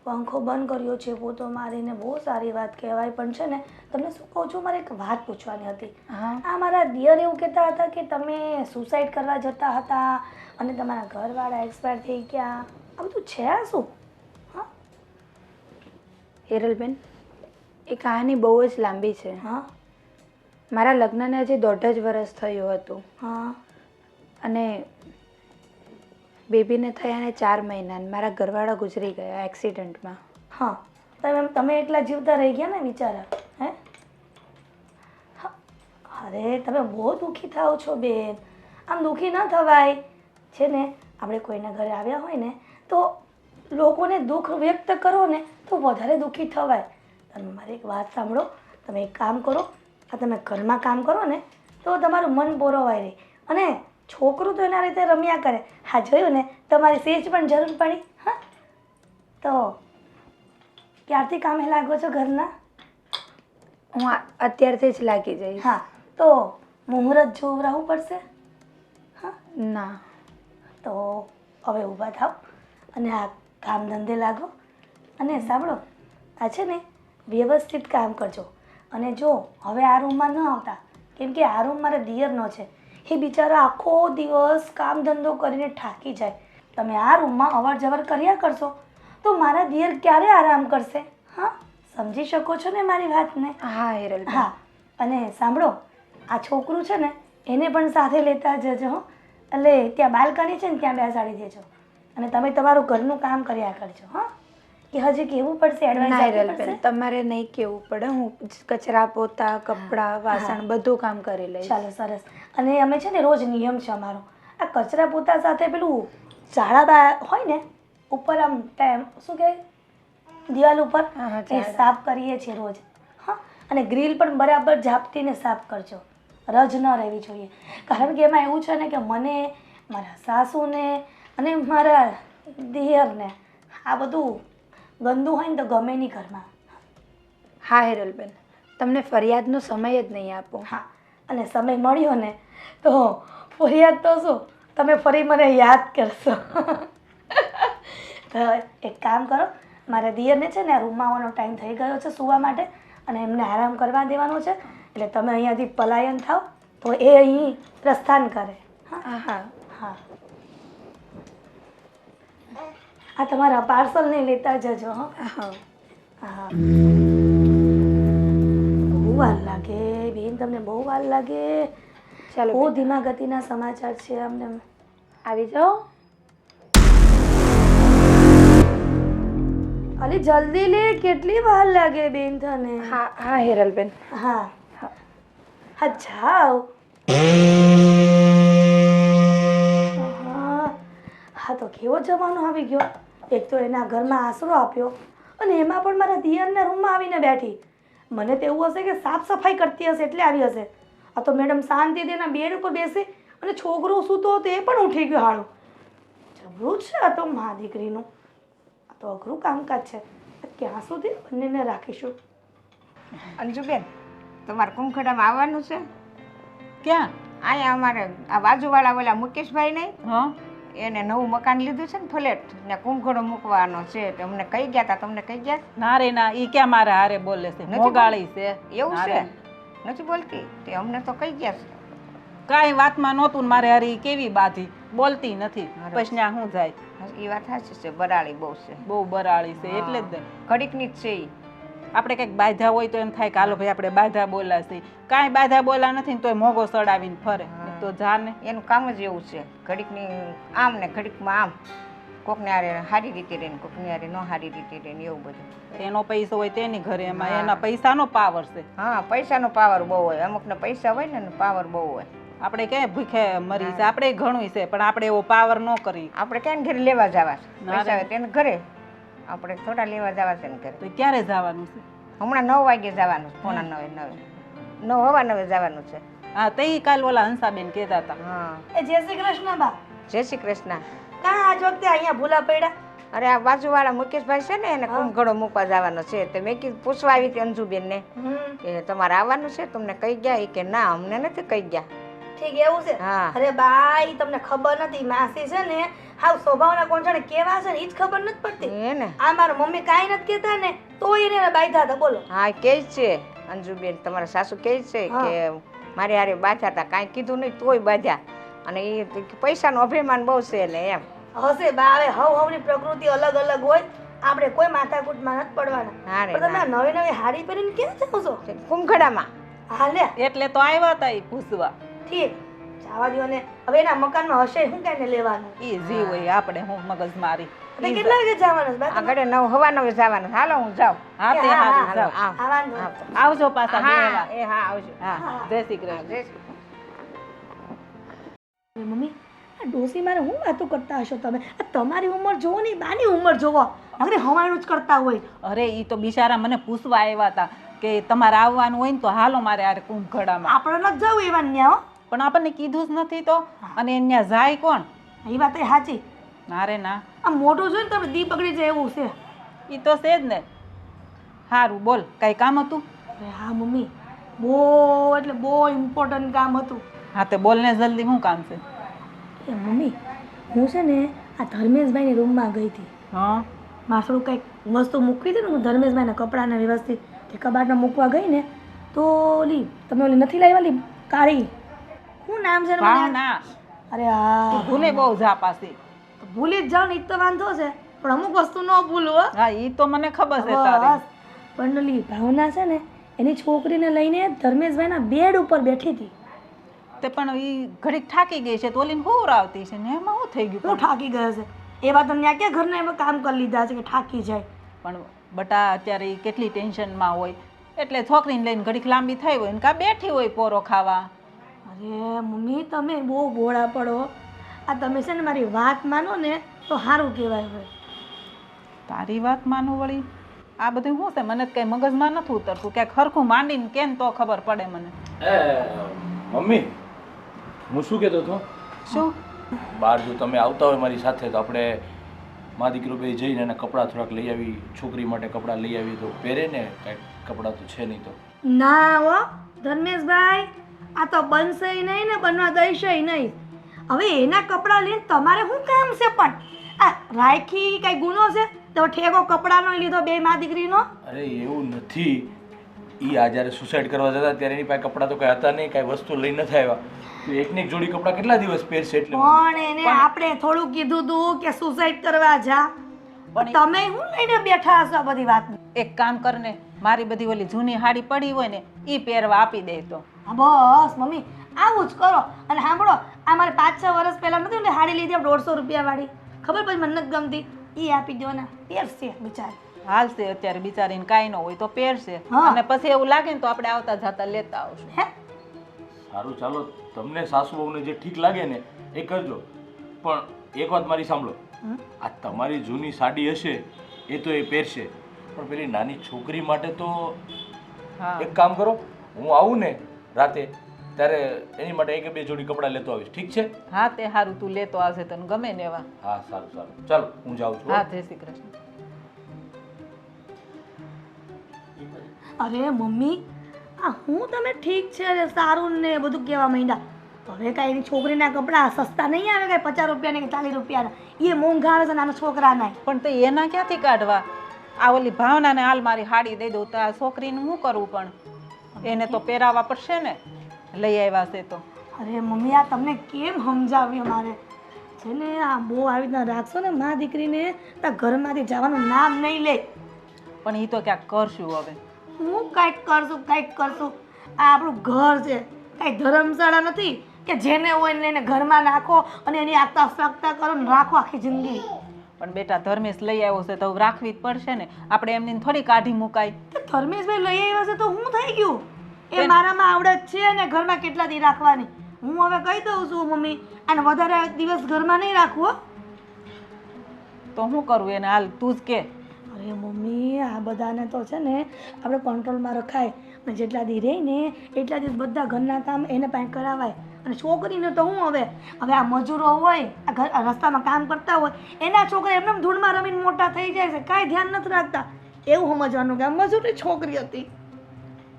પંખો બંધ કર્યો છે પોતો મારીને, બહુ સારી વાત કહેવાય. પણ છે ને તમને શું કહું છું, મારે એક વાત પૂછવાની હતી. હા, આ મારા દિયર એવું કહેતા હતા કે તમે સુસાઇડ કરવા જતા હતા અને તમારા ઘરવાળા એક્સપાયર થઈ ગયા. આ બધું છે આ શું? હા હિરલબેન, એ કહાની બહુ જ લાંબી છે. હા મારા લગ્નને હજી 1.5 જ વર્ષ થયું હતું હા અને બેબીને થયાને 4 મહિના મારા ઘરવાળા ગુજરી ગયા એક્સિડન્ટમાં. હા, તમે એકલા જીવતા રહી ગયા ને બિચારા, હે? હા, અરે તમે બહુ દુઃખી થાઓ છો બેન. આમ દુઃખી ન થવાય. છે ને આપણે કોઈના ઘરે આવ્યા હોય ને તો લોકોને દુઃખ વ્યક્ત કરો ને તો વધારે દુઃખી થવાય. તમે મારી એક વાત સાંભળો, તમે એક કામ કરો, આ તમે ઘરમાં કામ કરો ને તો તમારું મન બોરવાય રહે અને છોકરું તો એના રીતે રમ્યા કરે. હા, જોયું ને, તમારી સેજ પણ જરૂર પડી. હા, તો ક્યારથી કામે લાગો છો ઘરના? હું અત્યારથી જ લાગી જઈશ. હા, તો મુહૂર્ત જોવરાવવું પડશે. હા, ના, તો હવે ઊભા થાવ અને આ કામ ધંધે લાગો. અને સાંભળો, આ છે ને વ્યવસ્થિત કામ કરજો. અને જો હવે આ રૂમમાં ન આવતા, કેમ કે આ રૂમ મારા દિયરનો છે, એ બિચારા આખો દિવસ કામ ધંધો કરીને થાકી જાય. તમે આ રૂમમાં અવર જવર કર્યા કરશો તો મારા દિયર ક્યારે આરામ કરશે? હા, સમજી શકો છો ને મારી વાતને? હા હિરલ. હા, અને સાંભળો, આ છોકરું છે ને એને પણ સાથે લેતા જજો. એટલે ત્યાં બાલ્કની છે ને ત્યાં બેસાડી દેજો અને તમે તમારું ઘરનું કામ કર્યા કરજો. હા, કે હજી કેવું પડશે? એડવાઇસ તમારે નહીં કેવું પડે, હું કચરા પોતા કપડાં વાસણ બધું કામ કરી લઈશ. ચાલો, સરસ. અને અમે છે ને રોજ નિયમ છે અમારો, આ કચરા પોતા સાથે પેલું ઝાડા હોય ને ઉપર આમ શું કહેવાય દિવાલ ઉપર, એ સાફ કરીએ છીએ રોજ. હા, અને ગ્રીલ પણ બરાબર ઝાપટીને સાફ કરજો, રજ ન રહેવી જોઈએ. કારણ કે એમાં એવું છે ને કે મને, મારા સાસુને અને મારા દિયરને આ બધું ગંદુ હોય ને તો ગમે નહીં ઘરમાં. હા હિરલબેન, તમને ફરિયાદનો સમય જ નહીં આપો. હા, અને સમય મળ્યો ને તો ફરિયાદ તો શું, તમે ફરી મને યાદ કરશો. તો એક કામ કરો, મારા દિયરને છે ને રૂમમાં આવવાનો ટાઈમ થઈ ગયો છે સૂવા માટે, અને એમને આરામ કરવા દેવાનો છે. એટલે તમે અહીંયાથી પલાયન થાવ તો એ અહીં પ્રસ્થાન કરે. હા હા હા, આ તમારા પાર્સલ નહીં લેતા જજો. હા. હા, બહુ વાર લાગે બેન, તમને બહુ વાર લાગે. ચાલો બહુ ધીમા ગતિના સમાચાર છે અમને. આવી જાઓ. અલી જલ્દી લે, કેટલી વાર લાગે બેન તને? હા હા હિરલબેન. હા હા, જાઓ. હા, તો કેવો જમાનો આવી ગયો. એક તો એના ઘરમાં આશરો આપ્યો, અને એમાં પણ મારા દિયરના રૂમમાં આવીને બેઠી. મને તો એવું હશે કે સાફ સફાઈ કરતી હશે એટલે આવી હશે. આ તો મેડમ શાંતિથી એના બેડ ઉપર બેસી અને છોકરો સૂતો હતો એ પણ ઉઠી ગયો હાળું. જબરું છે આ તો મા દીકરીનું. આ તો અઘરું કામકાજ છે. ક્યાં સુધી બંનેને રાખીશું? અંજુબેન, તમારે કુંખડામાં આવવાનું છે? ક્યાં? અહીંયા અમારે આ બાજુવાળા ઓલા મુકેશભાઈ નહીં, હા, એને નવું મકાન લીધું છે ને ફ્લેટ, ને કુંખડો મૂકવાનો છે. તો અમને કહી ગયા હતા, તમને કહી ગયા? ના રે ના, ઈ ક્યાં મારા હારે બોલે છે? મોગાળી છે. એવું ના છે? રે. નથી બોલતી? તે અમને તો કહી ગયા છે. કાંઈ વાતમાં નહોતું ને મારે હારે ઈ કેવી બાધી, બોલતી નથી. પછી ત્યાં શું જાય? એ વાત સાચી છે, બરાળી બહુ છે, બહુ બરાળી છે એટલે જ ને. ઘડીકની જ છે ઈ. આપણે કંઈક બાધા હોય તો એમ થાય કે હાલો ભાઈ આપણે બાધા બોલા છે. કાંઈ બાધા બોલા નથી ને તોય મોગો સડાવીને ફરે. તો જાને એનું કામ જ એવું છે, ઘડીકની આમ ને ઘડીકમાં આમ, કોકને હારે સારી રીતે રહે ને કોકને હારે ન સારી રીતે રહે ને એવું બધું. એનો પૈસો હોય તેની ઘરે, એમાં એના પૈસાનો પાવર છે. હા, પૈસાનો પાવર બહુ હોય, અમુકને પૈસા હોય ને પાવર બહુ હોય. આપણે ક્યાંય ભૂખે મરી છે, આપણે ઘણું છે પણ આપણે એવો પાવર ન કરી. આપણે ક્યાં ઘરે લેવા જવા છે? ના પૈસા રે. હોય તેને ઘરે, આપણે થોડા લેવા જવા છે ને ઘરે. તો ક્યારે જવાનું છે? હમણાં 9 વાગે જવાનું છે, પોણા 9 જવાનું છે. હા, તે કાલ ઓલા હંસાબેન કહેતા હતા. હા, એ જય શ્રી કૃષ્ણ બા. જય શ્રી કૃષ્ણ. કાં આજ વખતે અહીંયા ભૂલા પડ્યા? અરે આ બાજુવાળા મુકેશભાઈ છે ને, એને કુંભઘડો મૂકવા જવાનો છે. તો મેં કીધું પૂછવા આવી હતી અંજુબેનને કે તમારે આવવાનું છે, તમને કહી ગયા? એ કે ના, અમને નથી કહી ગયા. ઠીક, એવું છે? હા. અરે બા, ઈ તમને ખબર નથી, માસી છે ને હાવ સ્વભાવના કોણછાણે કેવા છે ને ઈ જ ખબર નથી પડતી. એ ને. આ મારા મમ્મી કાંઈ નથી કહેતા ને તોય એને બાંધ્યા હતા. બોલો. હા, કે છે અંજુબેન, તમારા સાસુ કે છે કે મારે હારે બાંધ્યા હતા, કાંઈ કીધું નહીં તોય બાંધ્યા. અને એ પૈસાનો અભિમાન બહુ છે ને એમ. હશે બા, હવે હવની પ્રકૃતિ અલગ અલગ હોય, આપણે કોઈ માથાકૂટમાં નથી પડવાના. હા રે, પણ તમે આ નવી નવી હાડી પહેરીને ક્યાં જાઓ છો? કુંભઘડામાં. હા લે, એટલે તો આવ્યા હતા એ પૂછવા. ઠીક, જવા દ્યો ને. હવે એના મકાનમાં હશે શું કાંઈને લેવાનું? એ જી હોય, આપણે હું મગજ મારી. તમે કેટલા વાગે જવાના છો બા? આગળ 9 જવાનું. હાલો હું જાઉં. હા, તે હા, હારું, હા, જાઓ. આવ. આવવાનું. આવજો પાછા હા, બેવા. એ હા, આવજો. હા, જય શ્રી કૃષ્ણ. જય શ્રી કૃષ્ણ. મમ્મી, આ ડોસી મારે હું વાતો કરતા હશો તમે? આ તમારી ઉંમર જોવો ને બાની ઉંમર જોવો, અરે હવાણું જ કરતા હોય. અરે ઈ તો બિચારા મને પૂછવા આવ્યા હતા કે તમારે આવવાનું હોય ને તો હાલો મારે આ કુંભઘડામાં. આપણે નથી જવું એવા ન્યા. પણ આપણને કીધું જ નથી તો. અને ત્યાં જાય કોણ? એ વાત એ સાચી. ના રે ના, આ મોટું જોઈને તમે દી બગડી જાય એવું છે. ઈ તો છે જ ને. સારું, બોલ, કઈ કામ હતું? અરે હા મમ્મી, બહુ એટલે બહુ ઇમ્પોર્ટન્ટ કામ હતું. હા, તે બોલ ને જલ્દી, શું કામ છે? એ મમ્મી, હું છે ને આ ધર્મેશભાઈની રૂમમાં ગઈ હતી. હા, મારું કંઈક વસ્તુ મૂકવી હતી ને, હું ધર્મેશભાઈના કપડાને વ્યવસ્થિત તે કબાટમાં મૂકવા ગઈ ને તો ઓલી તમે ઓલી નથી લાવી વાલી કાળી, શું નામ છે એનું મને? ભાવના. અરે હા, ભૂલે બહુ જા પાછી. ભૂલી જ જાઓ ને એ તો વાંધો છે, પણ અમુક વસ્તુ ન ભૂલું હો. હા, ઈ તો મને ખબર છે તારી. બસ, પણ ઓલી ભાવના છે ને એની છોકરીને લઈને ધર્મેશભાઈના બેડ ઉપર બેઠી હતી. તે પણ ઈ ઘડીક થાકી ગઈ છે તો ઓલીને હોવરાવતી છે ને એમાં શું થઈ ગયું? હું થાકી ગયો છે એવા તો ત્યાં ક્યાં ઘરના એમાં કામ કરી લીધા છે કે થાકી જાય? પણ બટા અત્યારે ઈ કેટલી ટેન્શનમાં હોય એટલે છોકરીને લઈને ઘડીક લાંબી થઈ હોય ને કાં બેઠી હોય પોરો ખાવા. અરે મમ્મી, તમે બહુ ભોળા પડો. આ તમે છે ને મારી વાત માનો ને તો સારું કહેવાય. હવે તારી વાત માનું વળી? આ બધું શું છે? મને કઈ મગજમાં નથી ઉતરતું. ક્યાંક ખરખું માંડીને કેમ તો ખબર પડે મને. મમ્મી, હું શું કહેતો હતો? શું? બહાર જો તમે આવતા હોય મારી સાથે તો આપણે મા દીકરો બે જઈને એના કપડાં થોડાક લઈ આવી, છોકરી માટે કપડાં લઈ આવી તો પહેરે ને, કાંઈક કપડાં તો છે નહીં તો. ના હો ધર્મેશભાઈ, આ તો બનશે નહીં ને બનવા દઈશે નહીં. હવે એના કપડાં લઈને તમારે શું કામ છે? પણ આ રાખી કઈ ગુનો છે? તો ઠેકો કપડાનો લીધો બે મા દીકરીનો? અરે એવું નથી. એ આ જ્યારે સુસાઇડ કરવા જતા ત્યારે એની પાસે કપડાં તો કાંઈ હતા નહીં, કાંઈ વસ્તુ લઈ નથી આવ્યા. તો એકને એક જોડી કપડાં કેટલા દિવસ પહેરશે? એટલે પણ એને આપણે થોડું કીધું તું કે સુસાઇડ કરવા જા, પણ તમે હું લઈને બેઠા હશો બધી વાત? એક કામ કરને, મારી બધી ઓલી જૂની હાડી પડી હોય ને એ પહેરવા આપી દે તો. બસ મમ્મી આવું જ કરો. અને સાંભળો, આ મારે 5-6 વર્ષ પહેલા નથી ને હાડી લીધી 150 રૂપિયા વાળી, ખબર પછી મને નથી ગમતી, એ આપી દો ને, પહેરશે બિચારી. હાલશે અત્યારે બિચારીને કાંઈ ન હોય તો પહેરશે, હા. અને પછી એવું લાગે ને તો આપણે આવતા જતા લેતા આવશું. હે સારું, ચાલો, તમને સાસુ વહુને જે ઠીક લાગે ને એ કરજો. પણ એક વાત મારી સાંભળો, આ તમારી જૂની સાડી હશે એ તો એ પહેરશે, પણ પેલી નાની છોકરી માટે તો હા એક કામ કરો, હું આવું ને રાતે ત્યારે એની માટે એક બે જોડી કપડાં લેતો આવીશ, ઠીક છે? હા તે સારું, તું લેતો આવશે તને ગમે ને એવા. હા સારું સારું, ચાલો હું જાઉં છું. હા, જય શ્રી કૃષ્ણ. અરે મમ્મી, આ હું તમે ઠીક છે અરે સારું ને બધું કહેવા માંડ્યા. હવે કાંઈ એની છોકરીના કપડાં સસ્તા નહીં આવે, કાંઈ 50 રૂપિયાના કે 40 રૂપિયાના, એ મોંઘા આવે છે નાના છોકરાના. પણ તો એના ક્યાંથી કાઢવા? આ ઓલી ભાવનાને હાલ મારી હાડી દઈ દઉં તો આ છોકરીને શું કરવું? પણ એને તો પહેરાવવા પડશે ને, લઈ આવ્યા છે તો. અરે મમ્મી, આ તમને કેમ સમજાવ્યું મારે? છે ને આ બહુ આવી રીતના રાખશો ને મા દીકરીને, તો ઘરમાંથી જવાનું નામ નહીં લે. પણ એ તો ક્યાંક કરશું હવે. હું કાંઈક કરશું, કાંઈક કરશું. આ આપણું ઘર છે, કાંઈ ધર્મશાળા નથી કે જેને હોય ને એને ઘરમાં નાખો અને એની આગતા સગતા કરો ને રાખો આખી જિંદગી. પણ બેટા ધર્મેશ લઈ આવ્યો છે તો રાખવી જ પડશે ને, આપણે એમની થોડી કાઢી મુકાય. તો ધર્મેશભાઈ લઈ આવ્યા છે તો હું થઈ ગયું? એ મારામાં આવડત છે ને ઘરમાં કેટલા દી રાખવાની. હું હવે કહી દઉં છું મમ્મી, અને વધારે દિવસ ઘરમાં નહીં રાખવું. તો શું કરવું એને? હાલ તું જ કે. અરે મમ્મી, આ બધાને તો છે ને આપણે કંટ્રોલમાં રખાય, અને જેટલા દી રહે ને એટલા દિવસ બધા ઘરના કામ એને પાસે કરાવાય. અને છોકરીને તો હું હવે આ મજૂરો હોય, આ ઘર રસ્તામાં કામ કરતા હોય, એના છોકરા એમને ધૂળમાં રમીને મોટા થઈ જાય છે, કાંઈ ધ્યાન નથી રાખતા. એવું સમજવાનું કે આ મજૂરી છોકરી હતી.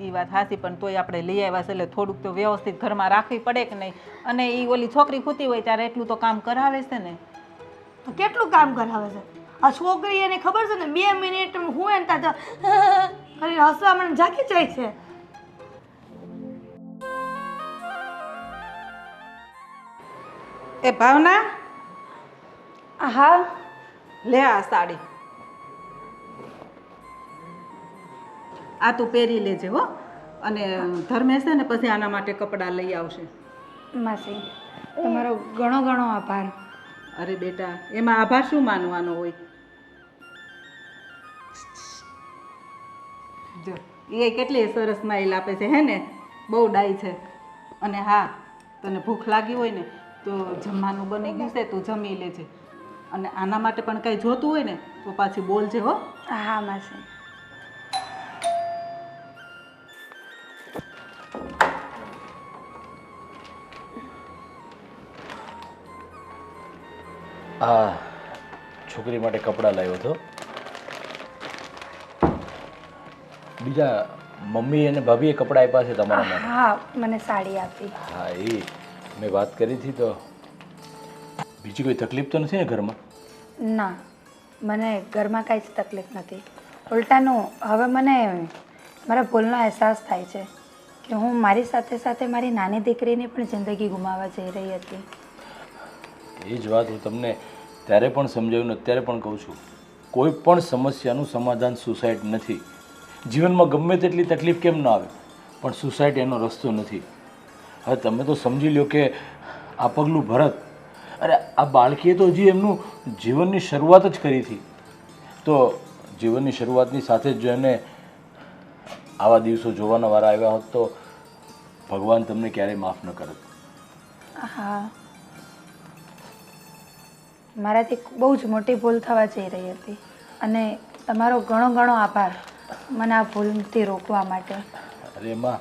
એ વાત સાચી, પણ તોય આપણે લઈ આવ્યા છે એટલે થોડુંક તો વ્યવસ્થિત ઘરમાં રાખવી પડે કે નહીં? અને એ ઓલી છોકરી ખૂતી હોય ત્યારે એટલું તો કામ કરાવે છે ને. તો કેટલું કામ કરાવે છે આ છોકરી? એને ખબર છે ને 2 મિનિટ હું એને તો કરીને હસવા મને જાગી જાય છે. એ ભાવના, હા લે આ સાડી, આ તું પહેરી લેજે હો. અને ધર્મેશ છે ને પછી આના માટે કપડાં લઈ આવશે. માસી, તમારો ઘણો ઘણો આભાર. અરે બેટા, એમાં આભાર શું માનવાનો હોય? જો એ કેટલી સરસ સ્માઈલ આપે છે, હે ને? બહુ ડાઈ છે. અને હા, તને ભૂખ લાગી હોય ને તો જમવાનું બની ગયું છે, તું જમી લેજે. અને આના માટે પણ કંઈ જોતું હોય ને તો પાછી બોલજે હો. હા માસી. આ છોકરી માટે કપડાં લાવ્યો હતો. બીજા મમ્મી અને ભાભીએ કપડાં આપ્યા છે તમારા માટે? હા, મને સાડી આપી. હા, એ મેં વાત કરી હતી. તો બીજી કોઈ તકલીફ તો નથી ને ઘરમાં? ના, મને ઘરમાં કાંઈ જ તકલીફ નથી. ઉલટાનું હવે મને મારા ભૂલનો અહેસાસ થાય છે કે હું મારી સાથે સાથે મારી નાની દીકરીની પણ જિંદગી ગુમાવવા જઈ રહી હતી. એ જ વાત હું તમને ત્યારે પણ સમજાવ્યું, અત્યારે પણ કહું છું, કોઈ પણ સમસ્યાનું સમાધાન સુસાઇડ નથી. જીવનમાં ગમે તેટલી તકલીફ કેમ ન આવે, પણ સુસાઇડ એનો રસ્તો નથી. હવે તમે તો સમજી લો કે આ પગલું ભરત, અરે આ બાળકીએ તો હજી એમનું જીવનની શરૂઆત જ કરી હતી. તો જીવનની શરૂઆતની સાથે જ જો એને આવા દિવસો જોવાના વારા આવ્યા હોત તો ભગવાન તમને ક્યારેય માફ ન કરત. હા, મારાથી બહુ જ મોટી ભૂલ થવા જઈ રહી હતી, અને તમારો ઘણો ઘણો આભાર મને આ ભૂલથી રોકવા માટે. અરે એમાં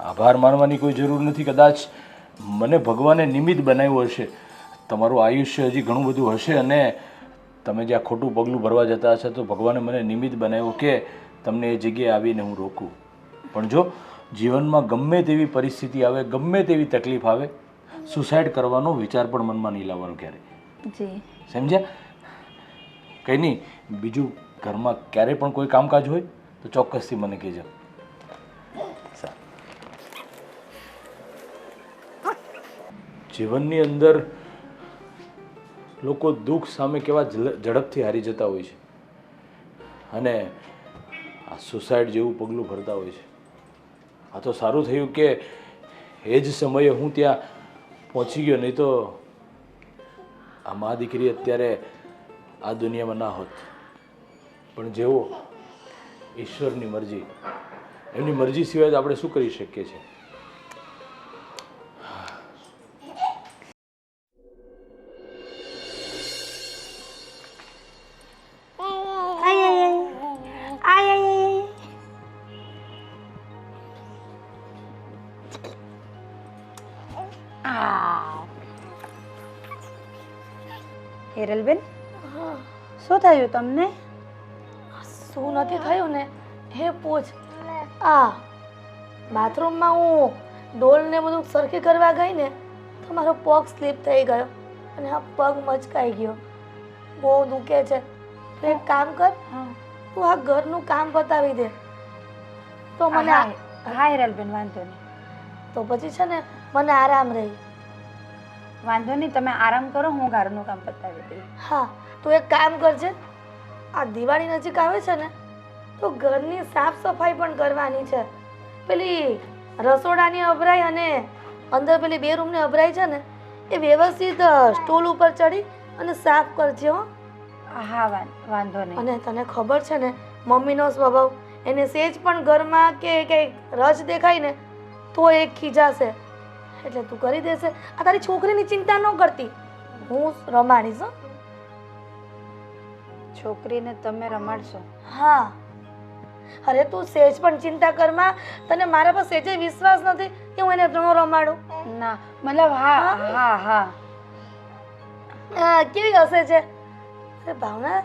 આભાર માનવાની કોઈ જરૂર નથી. કદાચ મને ભગવાને નિમિત્ત બનાવ્યું હશે. તમારું આયુષ્ય હજી ઘણું બધું હશે અને તમે જ્યાં ખોટું પગલું ભરવા જતા હશો તો ભગવાને મને નિમિત્ત બનાવ્યો કે તમને એ જગ્યાએ આવીને હું રોકું. પણ જો જીવનમાં ગમે તેવી પરિસ્થિતિ આવે, ગમે તેવી તકલીફ આવે, સુસાઇડ કરવાનો વિચાર પણ મનમાં નહીં લાવવાનો ક્યારે. જી સમજ્યા? કંઈ નહીં, બીજું ઘરમાં ક્યારે પણ કોઈ કામકાજ હોય તો ચોક્કસથી મને કહેજો. જીવનની અંદર લોકો દુઃખ સામે કેવા ઝડપથી હારી જતા હોય છે અને આ સુસાઇડ જેવું પગલું ભરતા હોય છે. આ તો સારું થયું કે એ જ સમયે હું ત્યાં પહોંચી ગયો, નહીં તો આ મા દીકરી અત્યારે આ દુનિયામાં ના હોત. પણ જેવો ઈશ્વરની મરજી, એમની મરજી સિવાય આપણે શું કરી શકીએ છીએ? હિરલબેન, શું થયું તમને? શું નથી થયું ને હે પૂછ. આ બાથરૂમમાં હું ડોલ ને બધું સરખી કરવા ગઈ ને તો મારો પગ સ્લીપ થઈ ગયો અને આ પગ મચકાઈ ગયો. બહુ દુખે છે. તો એક કામ કર, તું આ ઘરનું કામ પતાવી દે તો મને હા હિરલબેન, વાંધો નહીં. તો પછી છે ને મને આરામ રહી. વાંધો નહીં, તમે આરામ કરો, હું ઘરનું કામ પતાવી દઈશ. હા, તું એક કામ કરજે. આ દિવાળી નજીક આવે છે ને તો ઘરની સાફ સફાઈ પણ કરવાની છે. પેલી રસોડાની અભરાઈ અને અંદર પેલી બે રૂમની અભરાઈ છે ને એ વ્યવસ્થિત સ્ટૂલ ઉપર ચડી અને સાફ કરજે હો. હા વાંધો નહીં. અને તને ખબર છે ને મમ્મીનો સ્વભાવ, એને સેજ પણ ઘરમાં કે કંઈક રજ દેખાય ને તો એ ખીજાશે. એટલે તું કરી દેશે. આ તારી છોકરીની ચિંતા ન કરતી, હું રમાડીશ હો. છોકરીને તમે રમાડશો? હા. અરે તું સેજ પણ ચિંતા કરમાં. તને મારા પર સેજે વિશ્વાસ નથી કે હું એને ન રમાડું? ના, મતલબ હા હા હા. કેવી હસે છે? અરે ભાવના,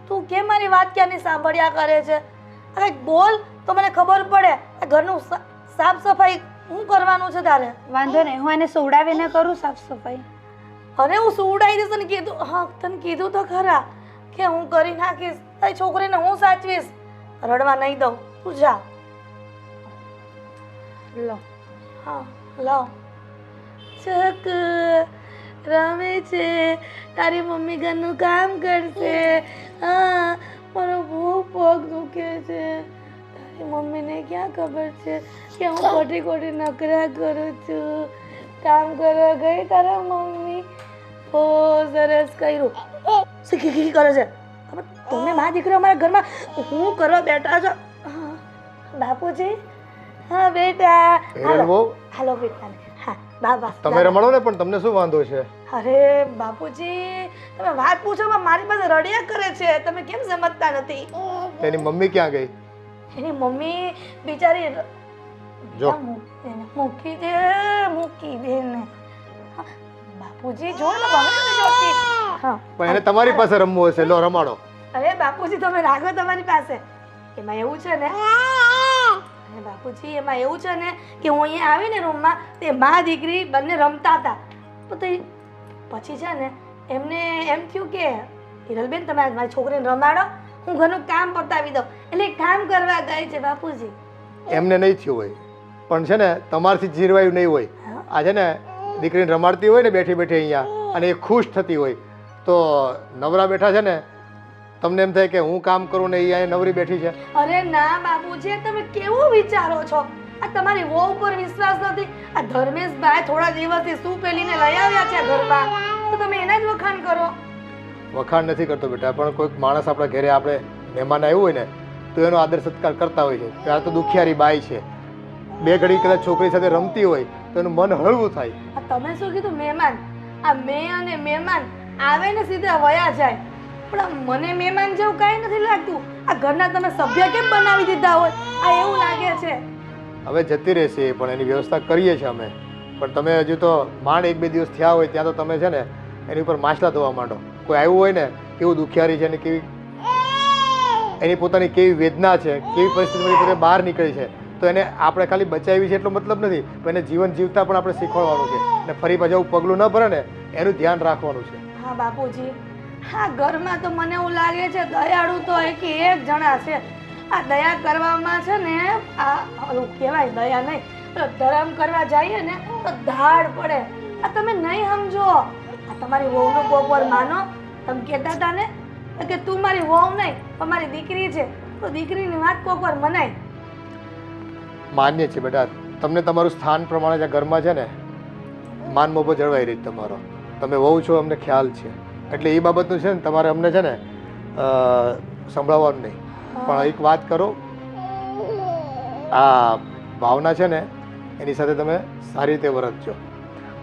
તું કેમ મારી વાત ક્યાંની સાંભળ્યા કરે છે? અરે બોલ તો મને ખબર પડે. આ ઘરનું સાફ સફાઈ હું કરવાનું છે તારે. વાંધો નહીં, હું એને સુવડાવીને કરું સાફ સફાઈ. અરે હું સુવડાવી દઈશ તને કીધું. હા, તને કીધું તો ખરા કે હું કરી નાખીશ. તારી છોકરીને હું સાચવીશ, રડવા નહીં દઉં. તું જા. લો. હા લાવ. ચક રમે છે, તારી મમ્મી ઘરનું કામ કરશે. હા, મારો બહુ પગ દુખે છે. તારી મમ્મીને ક્યાં ખબર છે કે હું ખોટી ખોટી નકરા કરું છું. કામ કરવા ગઈ તારા મમ્મી, બહુ સરસ કર્યું. શીખી કરે છે. તમે મા દીકરો અમારા ઘરમાં હું કરવા બેઠા છો? બાપુજી. હા બેટા, હાલો બેટા. હા બાબા, તમે રમાડો ને, પણ તમને શું વાંધો છે? અરે બાપુજી, તમે વાત પૂછો મારી પાસે રડ્યા કરે છે. તમે કેમ સમજતા નથી? એની મમ્મી ક્યાં ગઈ? એની મમ્મી બિચારી જો મૂકી દે ને. બાપુજી જો ને, ગમે જોતી. હા, પણ એને તમારી પાસે રમવું હશે. લો રમાડો. અરે બાપુજી તમે રાખો તમારી પાસે. એમાં એવું છે ને, અરે બાપુજી એમાં એવું છે ને કે હું અહીંયા આવીને રૂમમાં તે મા દીકરી બંને રમતા હતા. તો તે પછી છે ને એમને એમ થયું કે હિરલબેન તમે મારી છોકરીને રમાડો, હું ઘરનું કામ પતાવી દઉં. એટલે કામ કરવા ગઈ છે બાપુજી. એમને નહીં થયું હોય, પણ છે ને તમારથી જીરવાયું નહીં હોય. આ છે ને દીકરીને રમાડતી હોય ને બેઠી બેઠી અહીંયા, અને એ ખુશ થતી હોય, તો નવરા બેઠા છે ને તમને એમ થાય કે હું કામ કરું ને એ અહીંયા નવરી બેઠી છે. અરે ના બાપુજી, તમે કેવું વિચારો છો? આ તમારી વહુ ઉપર વિશ્વાસ નથી? આ ધર્મેશભાઈ થોડા દિવસથી શું પેલીને લઈ આવ્યા છે ઘરમાં, તો તમે એના જ વખાણ કરો. વખાણ નથી કરતો બેટા, પણ કોઈક માણસ આપણા ઘરે આપણે મહેમાન આવ્યું હોય ને તો એનો આદર સત્કાર કરતા હોય છે. ત્યારે તો દુખિયારી બાઈ છે, બે ઘડી કદાચ છોકરી સાથે રમતી હોય તો એનું મન હળવું થાય. તમે શું કીધું? મહેમાન? આ મેં અને મહેમાન આવે ને સીધા વયા જાય. પણ મને મહેમાન જેવું કાંઈ નથી લાગતું. આ ઘરના તમે સભ્ય કેમ બનાવી દીધા હોય આ એવું લાગે છે. હવે જતી રહેશે, પણ એની વ્યવસ્થા કરીએ છીએ અમે. પણ તમે હજુ તો માંડ 1-2 દિવસ થયા હોય ત્યાં તો તમે છે ને એની ઉપર માછલા ધોવા માંડો. કોઈ આવ્યું હોય ને કેવું દુખિયારી છે અને કેવી એની પોતાની કેવી વેદના છે, કેવી પરિસ્થિતિમાંથી પોતે બહાર નીકળી છે. તો એને આપણે ખાલી બચાવી છે એટલો મતલબ નથી, પણ એને જીવન જીવતા પણ આપણે શીખવાડવાનું છે અને ફરી પાછું આવું પગલું ન ભરે ને એનું ધ્યાન રાખવાનું છે. હા બાપુજી, હા ઘરમાં તો મને એવું લાગે છે દયાળુ તો એક જણા છે. આ દયા કરવામાં છે ને આ ઓલું કહેવાય દયા નહીં, પેલો ધર્મ કરવા જઈએ ને તો ધાડ પડે. આ તમે નહીં સમજો. આ તમારી વહુનો કોકવાર માનો. તમે કહેતા હતા ને કે તું મારી વહુ નહીં પણ મારી દીકરી છે, તો દીકરીની વાત કોકવાર મનાય. માન્ય છે બેટા, તમને તમારું સ્થાન પ્રમાણે જે ઘરમાં છે ને માન મોભો જળવાઈ રહી તમારો. તમે વહુ છો અમને ખ્યાલ છે, એટલે એ બાબતનું છે ને તમારે અમને છે ને સંભળાવવાનું નહીં. પણ એક વાત કરો, આ ભાવના છે ને એની સાથે તમે સારી રીતે વર્તજો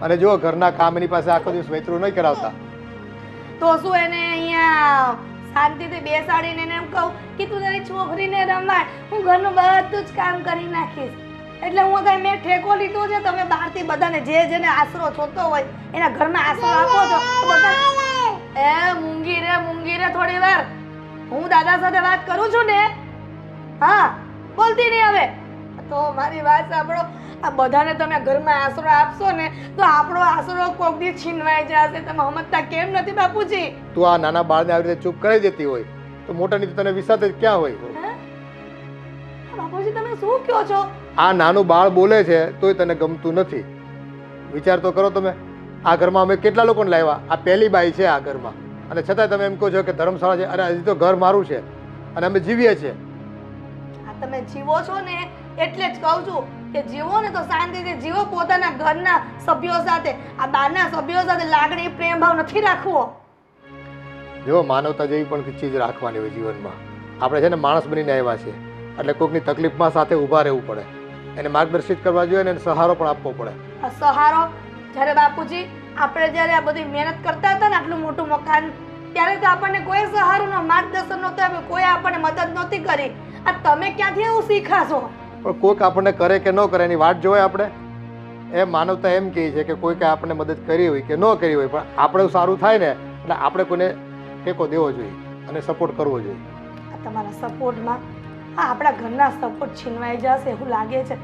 અને જો ઘરના કામ એની પાસે આખો દિવસ વેતરું નહીં કરાવતા. તો શું એને અહીંયા શાંતિથી બેસાડીને એને એમ કહું કે તું તારી છોકરીને રમાડ, હું ઘરનું બધું જ કામ કરી નાખીશ. એટલે હું કઈ મેં ઠેકો લીધો છે, તમે બહારથી બધાને જે જેને આશરો જોતો હોય એના ઘરમાં આશરો આપો છો. એ મૂંગી રે થોડી વાર, હું દાદા સાથે વાત કરું છું ને. હા બોલતી નહીં હવે તો મારી વાત સાંભળો. આ બધાને તમે ઘરમાં આશરો આપશો ને તો આપણો આશરો કોક દી છીનવાઈ જશે. તમે સમજતા કેમ નથી બાપુજી? તું આ નાના બાળને આવી રીતે ચૂપ કરી દેતી હોય તો મોટાની તો તને વિશ્વાસ જ ક્યાં હોય? બાપુજી તમે શું કહો છો? આ નાનું બાળ બોલે છે તોય તને ગમતું નથી. વિચાર તો કરો તમે. આ ઘરમાં અમે કેટલા લોકોને લાવ્યા, આ પહેલી બાઈ છે આ ઘરમાં, અને છતાંય તમે એમ કહો છો કે ધર્મશાળા છે. અરે હજી તો ઘર મારું છે અને અમે જીવીએ છીએ. આ તમે જીવો છો ને એટલે જ કહું છું કે જીવો ને તો શાંતિથી જીવો પોતાના ઘરના સભ્યો સાથે. આ બહારના સભ્યો સાથે લાગણી પ્રેમ ભાવ નથી રાખવો. જો માનવતા જેવી પણ ચીજ રાખવાની હોય જીવનમાં. આપણે છે ને માણસ બનીને આવ્યા છે, એટલે કોઈકની તકલીફમાં સાથે ઊભા રહેવું પડે, એને માર્ગદર્શિત કરવા જોઈએ અને એને સહારો પણ આપવો પડે. આ સહારો જ્યારે બાપુજી આપણે જ્યારે આ બધી મહેનત કરતા હતા ને આટલું મોટું મકાન, ત્યારે તો આપણને કોઈ સહારો ન માર્ગદર્શન નહોતું આપ્યું, કોઈ આપણને મદદ નહોતી કરી. આ તમે ક્યાંથી એવું શીખાશો? પણ કોઈક આપણને કરે કે ન કરે એની વાટ જોવાય આપણે. એ માનવતા એમ કહે છે કે કોઈકે આપણને મદદ કરી હોય કે ન કરી હોય, પણ આપણે સારું થાય ને એટલે આપણે કોઈને ટેકો દેવો જોઈએ અને સપોર્ટ કરવો જોઈએ. આ તમારા સપોર્ટમાં હા આપણા ઘરના સપોર્ટ છીનવાઈ જશે એવું લાગે છે.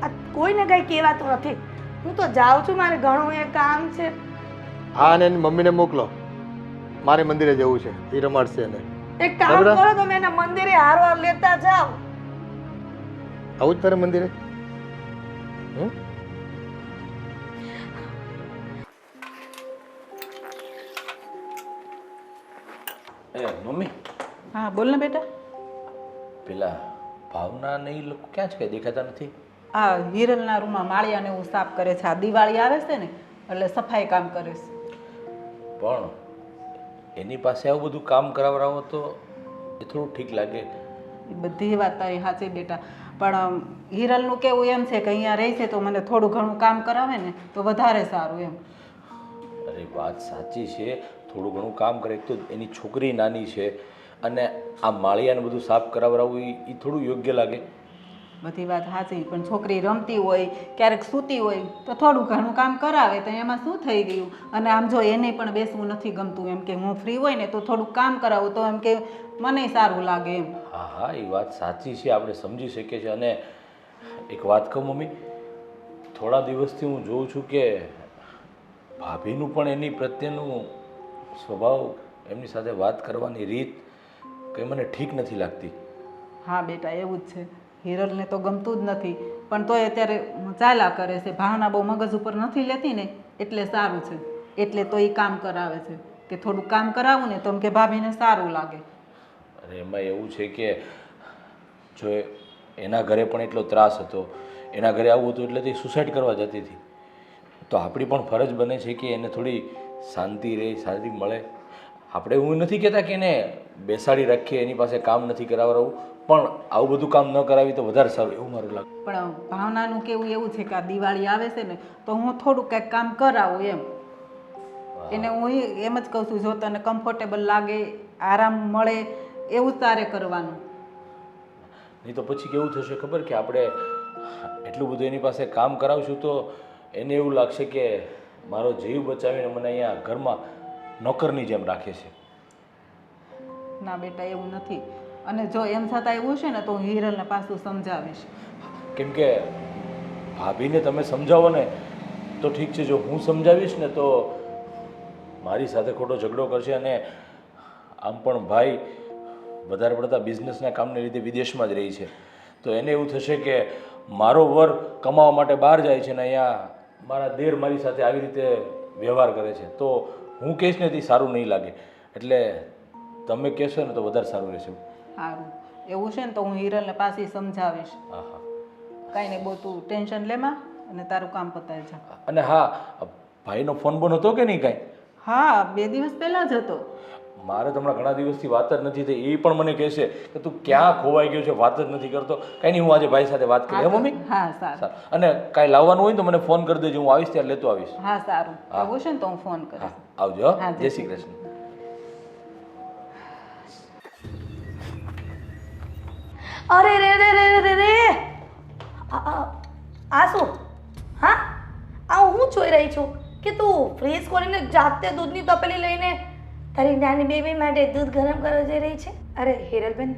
આ કોઈને કંઈ કહેવાતું નથી. હું તો જાઉં છું, મારે ઘણું એ કામ છે. હા, અને એની મમ્મીને મોકલો, મારે મંદિરે જવું છે, એ રમાડશે એને. એક કામ કરો, તમે એના મંદિરે હારવાર લેતા જાઓ. આવું જ તારે મંદિરે? મમ્મી. હા બોલ ને બેટા. પેલા ભાવના ને એ લોકો ક્યાં છે, કઈ દેખાતા નથી? આ હિરલના રૂમમાં માળિયાને એવું સાફ કરે છે. આ દિવાળી આવે છે ને એટલે સફાઈ કામ કરે છે. પણ એની પાસે આવું બધું કામ કરાવરાવો તો એ થોડું ઠીક લાગે. એ બધી વાત તારી સાચી બેટા, પણ હિરલનું કેવું એમ છે કે અહીંયા રહે છે તો મને થોડું ઘણું કામ કરાવે ને તો વધારે સારું એમ. અરે વાત સાચી છે, થોડું ઘણું કામ કરે. તો એની છોકરી નાની છે અને આ માળિયાને બધું સાફ કરાવરાવવું એ થોડું યોગ્ય લાગે. બધી વાત સાચી, પણ છોકરી રમતી હોય ક્યારેક સૂતી હોય તો થોડું ઘણું કામ કરાવે તો એમાં શું થઈ ગયું. અને આમ જો એને પણ બેસવું નથી ગમતું, એમ કે હું ફ્રી હોય ને તો થોડુંક કામ કરાવું તો એમ કે મને સારું લાગે એમ. હા હા, એ વાત સાચી છે, આપણે સમજી શકીએ છીએ. અને એક વાત કહું મમ્મી, થોડા દિવસથી હું જોઉં છું કે ભાભીનું પણ એની પ્રત્યેનું સ્વભાવ, એમની સાથે વાત કરવાની રીત કંઈ મને ઠીક નથી લાગતી. હા બેટા એવું જ છે. હિરલને તો ગમતું જ નથી, પણ તોય અત્યારે ચાલ્યા કરે છે. ભાવના બહુ મગજ ઉપર નથી લેતી ને એટલે સારું છે, એટલે તો એ કામ કરાવે છે કે થોડુંક કામ કરાવું ને તો એમ કે ભાભીને સારું લાગે. અને એમાં એવું છે કે જો એના ઘરે પણ એટલો ત્રાસ હતો, એના ઘરે આવું હતું એટલે તે સુસાઇડ કરવા જતી હતી. તો આપણી પણ ફરજ બને છે કે એને થોડી શાંતિ રહે, શાંતિ મળે. આપણે એવું નથી કહેતા કે એને બેસાડી રાખીએ, એની પાસે કામ નથી કરાવવું, પણ આવું બધું કામ ન કરાવી તો વધારે સારું એવું મારું લાગે. પણ ભાવનાનું કેવું એવું છે કે આ દિવાળી આવે છે ને તો હું થોડુંક કંઈક કામ કરાવું એમ. એને હું એમ જ કહું છું, જો તને કમ્ફર્ટેબલ લાગે, આરામ મળે એવું જ તારે કરવાનું. નહીં તો પછી કેવું થશે ખબર, કે આપણે એટલું બધું એની પાસે કામ કરાવશું તો એને એવું લાગશે કે મારો જીવ બચાવીને મને અહીંયા ઘરમાં નોકરની જેમ રાખે છે. ના બેટા એવું નથી. અને જો એમ છતાં એવું છે ને તો હું હિરલને પાછું સમજાવીશ. કેમ કે ભાભીને તમે સમજાવો ને તો ઠીક છે, જો હું સમજાવીશ ને તો મારી સાથે ખોટો ઝઘડો કરશે. અને આમ પણ ભાઈ વધારે પડતા બિઝનેસના કામને લીધે વિદેશમાં જ રહી છે, તો એને એવું થશે કે મારો વર કમાવા માટે બહાર જાય છે ને અહીંયા મારા દેર મારી સાથે આવી રીતે વ્યવહાર કરે છે, તો હું કહીશ ને તે સારું નહીં લાગે. એટલે તમે કહેશો ને તો વધારે સારું રહેશે. સારું એવું છે ને તો હું હિરલને પાછી સમજાવીશ. હા હા. કાંઈ નહીં, બહુ તું ટેન્શન લેમાં અને તારું કામ પતાવી જા. અને હા, ભાઈનો ફોન બોન હતો કે નહીં કાંઈ? હા, 2 દિવસ પહેલાં જ હતો. મારે તો હમણાં ઘણા દિવસથી વાત જ નથી થઈ. એ પણ મને કહેશે કે તું ક્યાં ખોવાઈ ગયો છે, વાત જ નથી કરતો. કાંઈ નહીં, હું આજે ભાઈ સાથે વાત કરી. હે મમ્મી? હા સારું. સારું. અને કાંઈ લાવવાનું હોય ને તો મને ફોન કરી દેજો, હું આવીશ ત્યારે લેતો આવીશ. હા સારું, એવું છે ને તો હું ફોન કરીશ. હા, આવજો. હા, જય શ્રી કૃષ્ણ. અરે રે રે રે રે રે આ શું? હા, આ હું જોઈ રહી છું કે તું ફ્રીઝ ખોલીને જાતે દૂધની તપેલી લઈને તારી નાની બેબી માટે દૂધ ગરમ કરવા જઈ રહી છે. અરે હિરલબેન,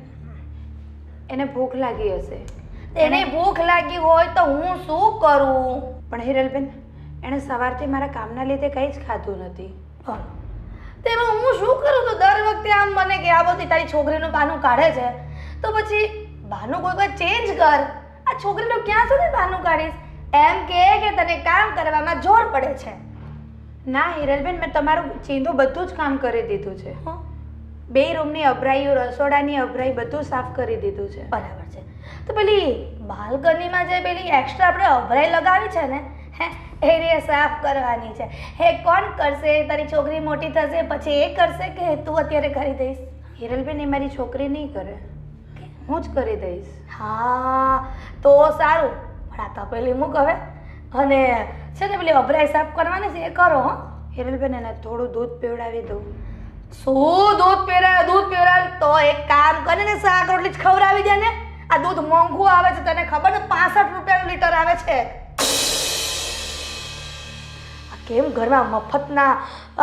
એને ભૂખ લાગી હશે. એને ભૂખ લાગી હોય તો હું શું કરું? પણ હિરલબેન, એણે સવારથી મારા કામના લીધે કંઈ જ ખાધું નથી. તેમાં હું શું કરું? તો દર વખતે આમ મને કે આ બધી તારી છોકરીનું બહાનું કાઢે છે, તો પછી બહાનું કોઈ કોઈ ચેન્જ કર. આ છોકરીનું ક્યાં સુધી બહાનું કાઢીશ? એમ કે તને કામ કરવામાં જોર પડે છે. ના હિરલબેન, મેં તમારું ચીંધું બધું જ કામ કરી દીધું છે. 2 રૂમની અભરાઈઓ, રસોડાની અભરાઈ બધું સાફ કરી દીધું છે. બરાબર છે. તો પેલી બાલ્કનીમાં જે પેલી એક્સ્ટ્રા આપણે અભરાઈ લગાવી છે ને, હે એ સાફ કરવાની છે. હે કોણ કરશે? તારી છોકરી મોટી થશે પછી એ કરશે કે તું અત્યારે કરી દઈશ? હિરલબેન, એ મારી છોકરી નહીં કરે, હું જ કરી દઈશ. હા તો સારું, પણ આ તપેલી મૂક હવે. અને છે ને પેલી અભરાઈ સાફ કરવાની છે એ કરો. હો હિરલબેન, એને થોડું દૂધ પીવડાવી દઉં. શું દૂધ પીવડાવે? દૂધ પીવડાવે તો એક કામ કરે ને, શાક રોટલી જ ખવડાવી દે ને. આ દૂધ મોંઘું આવે છે, તને ખબર છે? 65 રૂપિયાનું લીટર આવે છે. આ કેમ ઘરમાં મફતના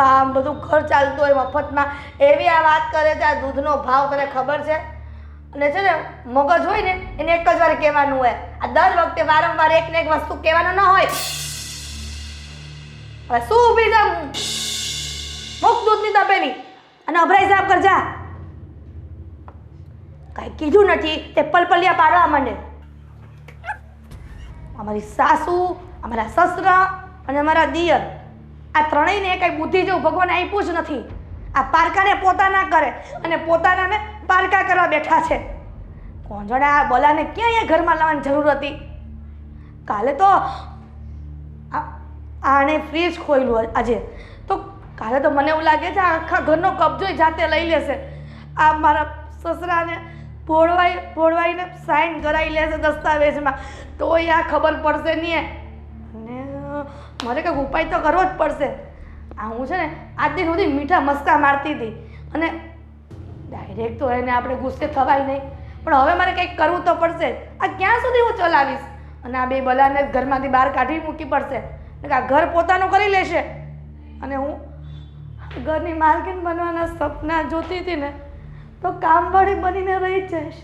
આ બધું ઘર ચાલતું હોય મફતમાં એવી આ વાત કરે છે? આ દૂધનો ભાવ તને ખબર છે? અને છે ને મગજ હોય ને એને એક જ વાર કહેવાનું હોય. આ દર વખતે વારંવાર એક ને એક વસ્તુ કહેવાનું ન હોય. હવે શું ઊભી જા, મૂક દૂધની તપેલી અને અભરાઈ સાફ કર જા. કાંઈ કીધું નથી તે પલપલિયા પાડવા માંડે. અમારી સાસુ, અમારા સસરા અને અમારા દિયર, આ ત્રણેયને કાંઈ બુદ્ધિ જેવું ભગવાન આપ્યું જ નથી. આ પારકાને પોતાના કરે અને પોતાનાને પારકા કરવા બેઠા છે. કોણ જાણે આ બલાને ક્યાં અહીંયા ઘરમાં લાવવાની જરૂર હતી? કાલે તો આણે ફ્રીજ ખોલ્યું આજે, તો કાલે તો મને એવું લાગે છે આખા ઘરનો કબજો જાતે લઈ લેશે. આ મારા સસરાને ભોળવાઈને સાઈન કરાવી લેશે દસ્તાવેજમાં, તોય આ ખબર પડશે નહીં. અને મારે કંઈક ઉપાય તો કરવો જ પડશે. આ હું છે ને આજ દિન સુધી મીઠા મસ્કા મારતી હતી અને ડાયરેક્ટ તો એને આપણે ગુસ્સે થવાય નહીં, પણ હવે મારે કંઈક કરવું તો પડશે. આ ક્યાં સુધી હું ચલાવીશ? અને આ બે બલાને ઘરમાંથી બહાર કાઢી મૂકી પડશે. આ ઘર પોતાનું કરી લેશે અને હું ઘરની માલકીન બનવાના સપના જોતી હતી ને તો કામવાળી બનીને રહી જઈશ.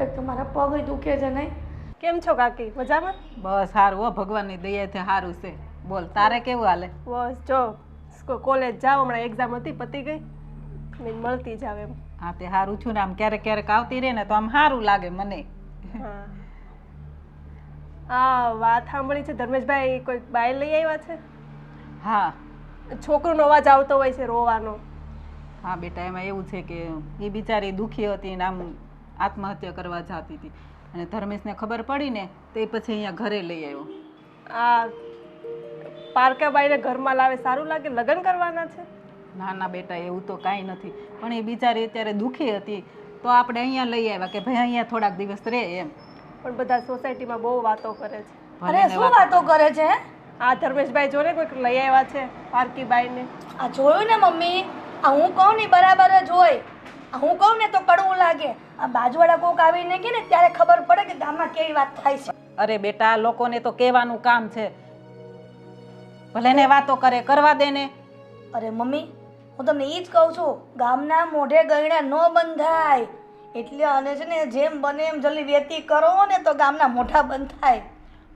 એક તો મારા પગ દુખે છે. નહીં કેમ છો કાકી? મજામાં? બસ સારું હો, ભગવાનની દયાથી સારું છે. બોલ, તારે કેવું હાલે? બસ જો કોલેજ જાવ, હમણાં એક્ઝામ હતી, પતી ગઈ, મેં મળતી જાવ એમ. હા તે સારું છું ને, આમ ક્યારેક ક્યારેક આવતી રહે ને તો આમ સારું લાગે મને. હા, આ વાત સાંભળી છે ધર્મેશભાઈ કોઈ બાઈ લઈ આવ્યા છે? હા છોકરોનો અવાજ આવતો હોય છે રોવાનો. હા બેટા, એમાં એવું છે કે એ બિચારી દુઃખી હતી ને આમ આત્મહત્યા કરવા જતી હતી અને ધર્મેશને ખબર પડી ને તો એ પછી અહીંયા ઘરે લઈ આવ્યો. આ પારકાબાઈને ઘરમાં લાવે સારું લાગે? લગ્ન કરવાના છે? ના ના બેટા, એવું તો કાંઈ નથી, પણ એ બિચારી અત્યારે દુઃખી હતી તો આપણે અહીંયા લઈ આવ્યા કે ભાઈ અહીંયા થોડાક દિવસ રહે એમ. પણ બધા સોસાયટીમાં બહુ વાતો કરે છે. અરે શું વાતો કરે છે? આ ધર્મેશભાઈ જોને કોઈક લઈ આવ્યા છે પારકીબાઈને. આ જોયું ને મમ્મી, આ હું કહું ને બરાબર જ હોય. આ હું કહું ને તો કડવું લાગે. આ બાજુવાળા કોક આવીને કે ને ત્યારે ખબર પડે કે ગામમાં કેવી વાત થાય છે. અરે બેટા, લોકોને તો કહેવાનું કામ છે, ભલે ને વાતો કરે, કરવા દે ને. અરે મમ્મી, હું તમને એ જ કહું છું, ગામના મોઢે ગયણા ન બંધાય. એટલે અને છે ને જેમ બને એમ જલ્દી વેતી કરો ને તો ગામના મોઢા બંધ થાય.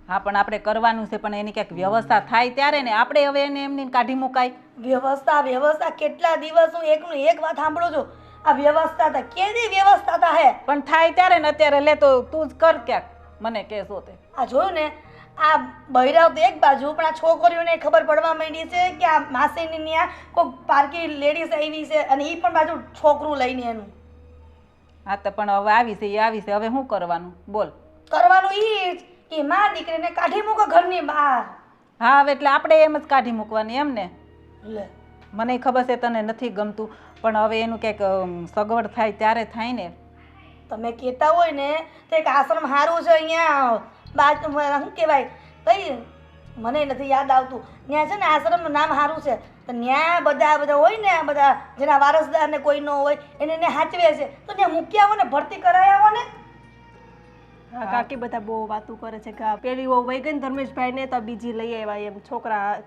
હા પણ આપણે કરવાનું છે, પણ એની ક્યાંક વ્યવસ્થા થાય ત્યારે ને આપણે હવે એને એમની કાઢી મુકાય. વ્યવસ્થા કેટલા દિવસ હું એકનું એક વાત સાંભળું છું. આ વ્યવસ્થા હતા કેદી વ્યવસ્થા હતા હે પણ થાય ત્યારે ને અત્યારે લે તો તું જ કર ક્યાંક, મને કહેશો તે. આ જોયું ને, આ બૈરાવ તો એક બાજુ, પણ આ છોકરીઓને ખબર પડવા માંડી છે કે આ માસીની ત્યાં કોઈ પારકી લેડીઝ આવી છે અને એ પણ બાજુ છોકરું લઈને એનું. હા તો પણ હવે આવી છે એ આવી છે, હવે શું કરવાનું બોલ. કરવાનું ઈ જ કે માં દીકરીને કાઢી મૂકો ઘરની બહાર. હા હવે એટલે આપણે એમ જ કાઢી મૂકવાની એમ ને. લે મને ખબર છે તને નથી ગમતું, પણ હવે એનું કંઈક સગવડ થાય ત્યારે થાય ને. તમે કહેતા હોય ને તો એક આશ્રમ સારું છે અહીંયા બાદ શું કહેવાય કઈ મને નથી યાદ આવતું. ત્યાં છે ને આશ્રમનું નામ સારું છે, તો ત્યાં બધા હોય ને બધા જેના વારસદાર ને કોઈ ન હોય એને સાચવે છે, તો ત્યાં મૂકી આવો ને, ભરતી કરાવી આવો ને. કાકી બધા બહુ વાતું કરે છે કે પેલી વહુ વહી ગઈ ને ધર્મેશભાઈ ને તો બીજી લઈ આવ્યા એમ,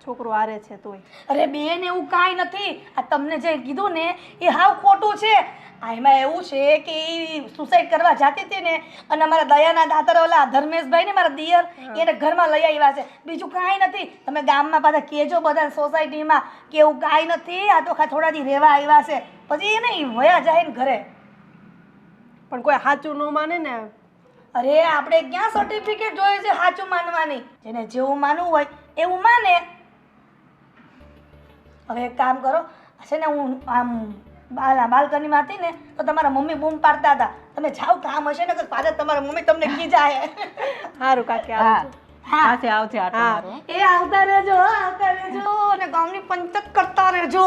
છોકરો હારે છે તોય. અરે બેન એવું કાંઈ નથી. આ તમને જે કીધું ને એ હાવ ખોટું છે. આ એમાં એવું છે કે એ સુસાઇડ કરવા જતી હતી ને અને અમારા દયાના દાતર ઓલા ધર્મેશભાઈ ને મારા દિયર એને ઘરમાં લઈ આવ્યા છે, બીજું કાંઈ નથી. તમે ગામમાં પાછા કહેજો બધા સોસાયટીમાં કે એવું કાંઈ નથી, આ તો થોડા દી રહેવા આવ્યા છે, પછી એને વયા જાય ને ઘરે. પણ કોઈ સાચું ન માને ને. અરે આપણે ક્યાં સર્ટિફિકેટ જોઈએ છે સાચું માનવાની? જેને જેવું માનવું હોય એવું માને. હવે એક કામ કરો, છે ને હું આમ બાલ્કનીમાં હતી ને તો તમારા મમ્મી બૂમ પાડતા હતા, તમે જાઓ કામ હશે ને પાછા તમારા મમ્મી તમને ખીજાય. સારું કાકી હા આવજો. આવજે આટો મારો. એ આવતા રહેજો અને ગામની પંચાયત કરતા રહેજો.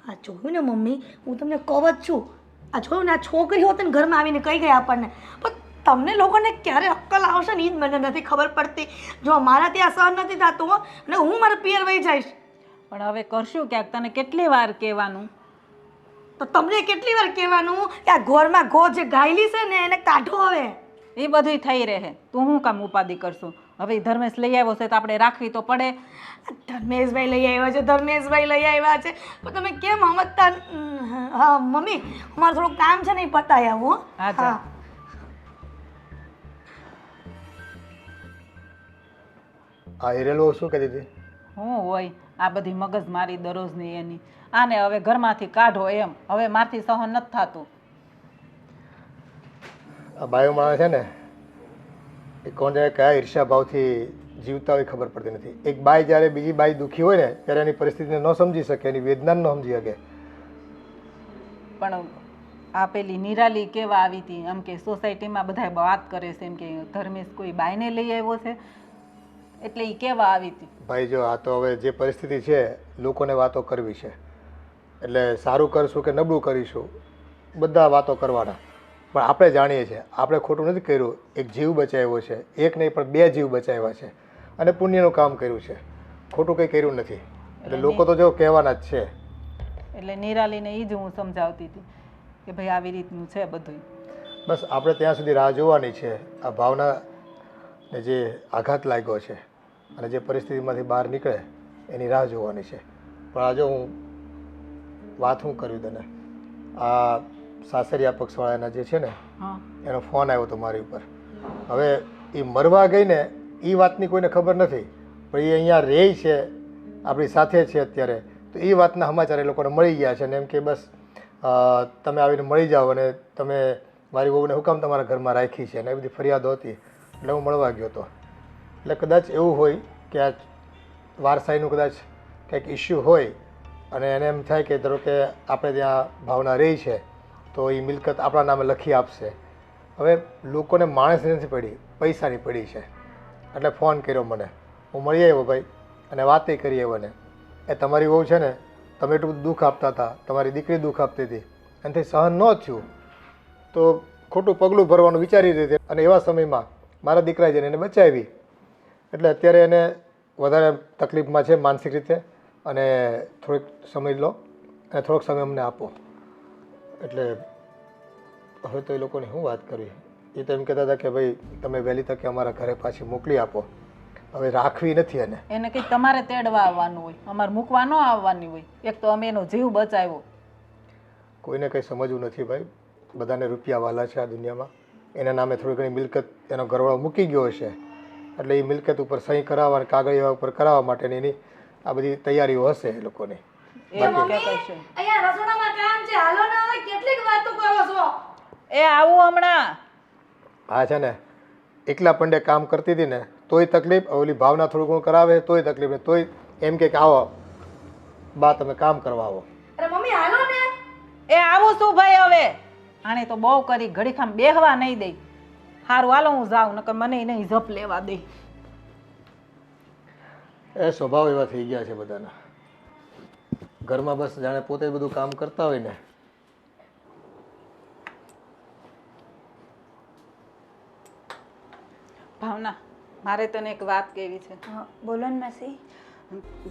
આ જોયું ને મમ્મી, હું તમને કહું જ છું, આ જોયું ને આ છોકરી હોત ને ઘરમાં આવીને કહી ગઈ આપણને, પણ તમને લોકોને ક્યારે અક્કલ આવશે ને એ જ મને નથી ખબર પડતી. જો મારા ત્યાં સહન નથી થતું અને હું મારા પિયર વહી જઈશ. પણ હવે કરશું ક્યાંક, તને કેટલી વાર કહેવાનું? તો તમને કેટલી વાર કહેવાનું કે આ ઘરમાં ગો જે ગાયલી છે ને એને કાઢો. હવે એ બધું થઈ રહે, તું શું કામ ઉપાધિ કરશું? હવે ધર્મેશ લઈ આવ્યો છે તો આપણે રાખવી તો પડે. ધર્મેશભાઈ લઈ આવ્યા છે, ધર્મેશભાઈ લઈ આવ્યા છે, પણ તમે કેમ સમજતા? હા મમ્મી, અમારે થોડું કામ છે ને એ પતાવી આવું. હા આ હિરેલો શું કહેતી હતી? હું હોય આ બધી મગજ મારી દરરોજની એની. આને હવે ઘરમાંથી કાઢો એમ, હવે મારથી સહન નથી થતું. આ બાયો માણસ છે ને એ કોને કયા ઈર્ષ્યા ભાવથી જીવતા હોય ખબર પડતી નથી. એક બાઈ જ્યારે બીજી બાઈ દુઃખી હોય ને ત્યારે એની પરિસ્થિતિને ન સમજી શકે, એની વેદનાને ન સમજી શકે. પણ આ પેલી નિરાલી કેવા આવી હતી, એમ કે સોસાયટીમાં બધા વાત કરે છે એમ કે ધર્મેશ કોઈ બાઈને લઈ આવ્યો છે, એટલે એ કેવા આવી હતી. ભાઈ જો આ તો હવે જે પરિસ્થિતિ છે લોકોને વાતો કરવી છે, એટલે સારું કરશું કે નબળું કરીશું બધા વાતો કરવાના, પણ આપણે જાણીએ છીએ આપણે ખોટું નથી કર્યું. એક જીવ બચાવ્યો છે, એક નહીં પણ 2 જીવ બચાવ્યા છે અને પુણ્યનું કામ કર્યું છે, ખોટું કંઈ કર્યું નથી. એટલે લોકો તો જો કહેવાના જ છે. એટલે નિરાલીને એ જ હું સમજાવતી હતી કે ભાઈ આવી રીતનું છે બધું. બસ આપણે ત્યાં સુધી રાહ જોવાની છે. આ ભાવનાને જે આઘાત લાગ્યો છે અને જે પરિસ્થિતિમાંથી બહાર નીકળે એની રાહ જોવાની છે. પણ આજે હું વાત શું કર્યું તને, આ સાસરિયા પક્ષવાળાના જે છે ને એનો ફોન આવ્યો હતો મારી ઉપર. હવે એ મરવા ગઈ ને એ વાતની કોઈને ખબર નથી, પણ એ અહીંયા રહે છે, આપણી સાથે છે અત્યારે, તો એ વાતના સમાચાર એ લોકોને મળી ગયા છે ને એમ કે બસ તમે આવીને મળી જાઓ અને તમે મારી વહુને હુકમ તમારા ઘરમાં રાખી છે અને એ બધી ફરિયાદો હતી એટલે હું મળવા ગયો હતો. એટલે કદાચ એવું હોય કે આ વારસાઈનું કદાચ કંઈક ઇસ્યુ હોય અને એને એમ થાય કે ધારો કે આપણે ત્યાં ભાવના રહી છે તો એ મિલકત આપણા નામે લખી આપશે. હવે લોકોને માણસની નથી પડી, પૈસાની પડી છે. એટલે ફોન કર્યો મને, હું મળી આવ્યો ભાઈ અને વાતે કરી આવ્યો ને એ તમારી વહુ છે ને તમે એટલું બધું દુઃખ આપતા હતા, તમારી દીકરી દુઃખ આપતી હતી, એનાથી સહન ન થયું તો ખોટું પગલું ભરવાનું વિચારી રહી હતી અને એવા સમયમાં મારા દીકરાએ જઈને એને બચાવી. એટલે અત્યારે એને વધારે તકલીફમાં છે માનસિક રીતે અને થોડીક સમય લો અને થોડોક સમય અમને આપો. એટલે હવે તો એ લોકોની શું વાત કરવી, એ તો એમ કહેતા હતા કે ભાઈ તમે વહેલી તકે અમારા ઘરે પાછી મોકલી આપો હવે રાખવી નથી. એને એને કંઈક તમારે તેડવા આવવાનું હોય, અમારે મૂકવા ન આવવાની હોય. એક તો અમે એનો જીવ બચાવ્યો. કોઈને કંઈ સમજવું નથી ભાઈ. બધાને રૂપિયા વાલા છે આ દુનિયામાં. એના નામે થોડી ઘણી મિલકત એનો ઘરવાળો મૂકી ગયો હશે, એટલે એ મિલકત ઉપર સહી કરાવવા, કાગળિયા ઉપર કરાવવા માટેની એની આ બધી તૈયારીઓ હશે એ લોકોની. અહીંયા રસોડામાં કામ છે, હાલો ને હવે કેટલીક વાતો કરો છો. એ આવું હમણાં. હા છે ને, એકલા પંડે કામ કરતી હતી ને તોય તકલીફ, ઓલી ભાવના થોડું ઘણું કરાવે તોય તકલીફ, ને તોય એમ કે આવો બા તમે કામ કરવા આવો. અરે મમ્મી હાલો ને. એ આવું શું ભાઈ હવે? આણે તો બહુ કરી, ઘડીખામ બેહવા નહીં દે. સારું હાલો હું જાઉં, નકર મને નહીં જપ લેવા દે. એ સ્વભાવ એવા થઈ ગયા છે બધાના. ઘરમાં બસ જાણે પોતે બધું કામ કરતા હોય ને. ભાવના, મારે તને એક વાત કહેવી છે. બોલો ને માસી.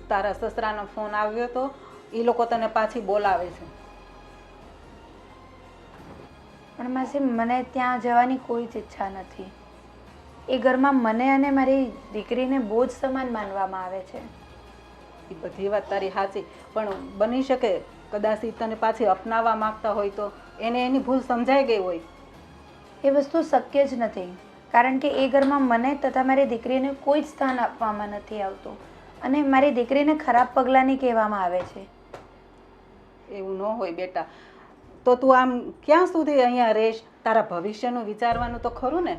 તારા સસરાનો ફોન આવ્યો તો, એ લોકો તને પાછી બોલાવે છે. પણ માસી મને ત્યાં જવાની કોઈ જ ઈચ્છા નથી. એ ઘરમાં મને અને મારી દીકરીને બોજ સમાન માનવામાં આવે છે. એ બધી વાત તારી સાચી, પણ બની શકે કદાચ ઈ તને પાછી અપનાવવા માંગતા હોય તો એને એની ભૂલ સમજાઈ ગઈ હોય. એ વસ્તુ શક્ય જ નથી, કારણ કે એ ઘરમાં મને તથા મારી દીકરીને કોઈ જ સ્થાન આપવામાં નથી આવતું, અને મારી દીકરીને ખરાબ પગલાંની કહેવામાં આવે છે. એવું ન હોય બેટા. તો તું આમ ક્યાં સુધી અહીંયા રહીશ? તારા ભવિષ્યનું વિચારવાનું તો ખરું ને.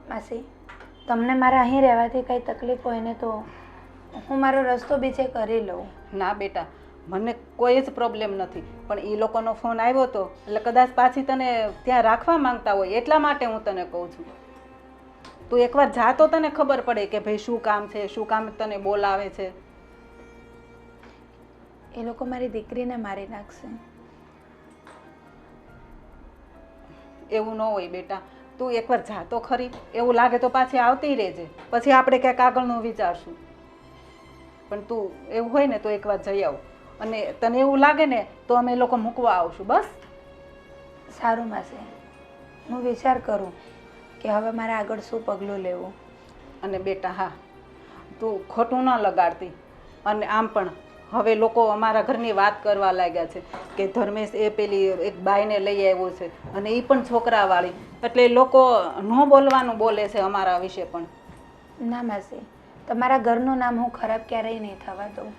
માસી, તમને મારા અહીં રહેવાથી કંઈ તકલીફ હોય ને તો હું મારો રસ્તો બીજે કરી લઉં. ના બેટા, મને કોઈ જ પ્રોબ્લેમ નથી, પણ એ લોકોનો ફોન આવ્યો હતો એટલે કદાચ પાછી તને ત્યાં રાખવા માંગતા હોય એટલા માટે હું તને કહું છું. તું એકવાર જા તો તને ખબર પડે કે ભાઈ શું કામ છે, શું કામ તને બોલાવે છે. એ લોકો મારી દીકરીને મારી નાખશે. એવું ન હોય બેટા, તું એકવાર જા તો ખરી. એવું લાગે તો પાછી આવતી રહેજે, પછી આપણે ક્યાંક આગળનું વિચારશું. પણ તું એવું હોય ને તો એકવાર જઈ આવ, અને તને એવું લાગે ને તો અમે લોકો મૂકવા આવશું. બસ સારું માસી, હું વિચાર કરું કે હવે મારે આગળ શું પગલું લેવું. અને બેટા હા, તું ખોટું ન લગાડતી. અને આમ પણ હવે લોકો અમારા ઘરની વાત કરવા લાગ્યા છે કે ધર્મેશ એ પેલી એક બાઈને લઈ આવ્યો છે, અને એ પણ છોકરાવાળી, એટલે લોકો ન બોલવાનું બોલે છે અમારા વિશે પણ. ના માસી, તમારા ઘરનું નામ હું ખરાબ ક્યારેય નહીં થવા દઉં.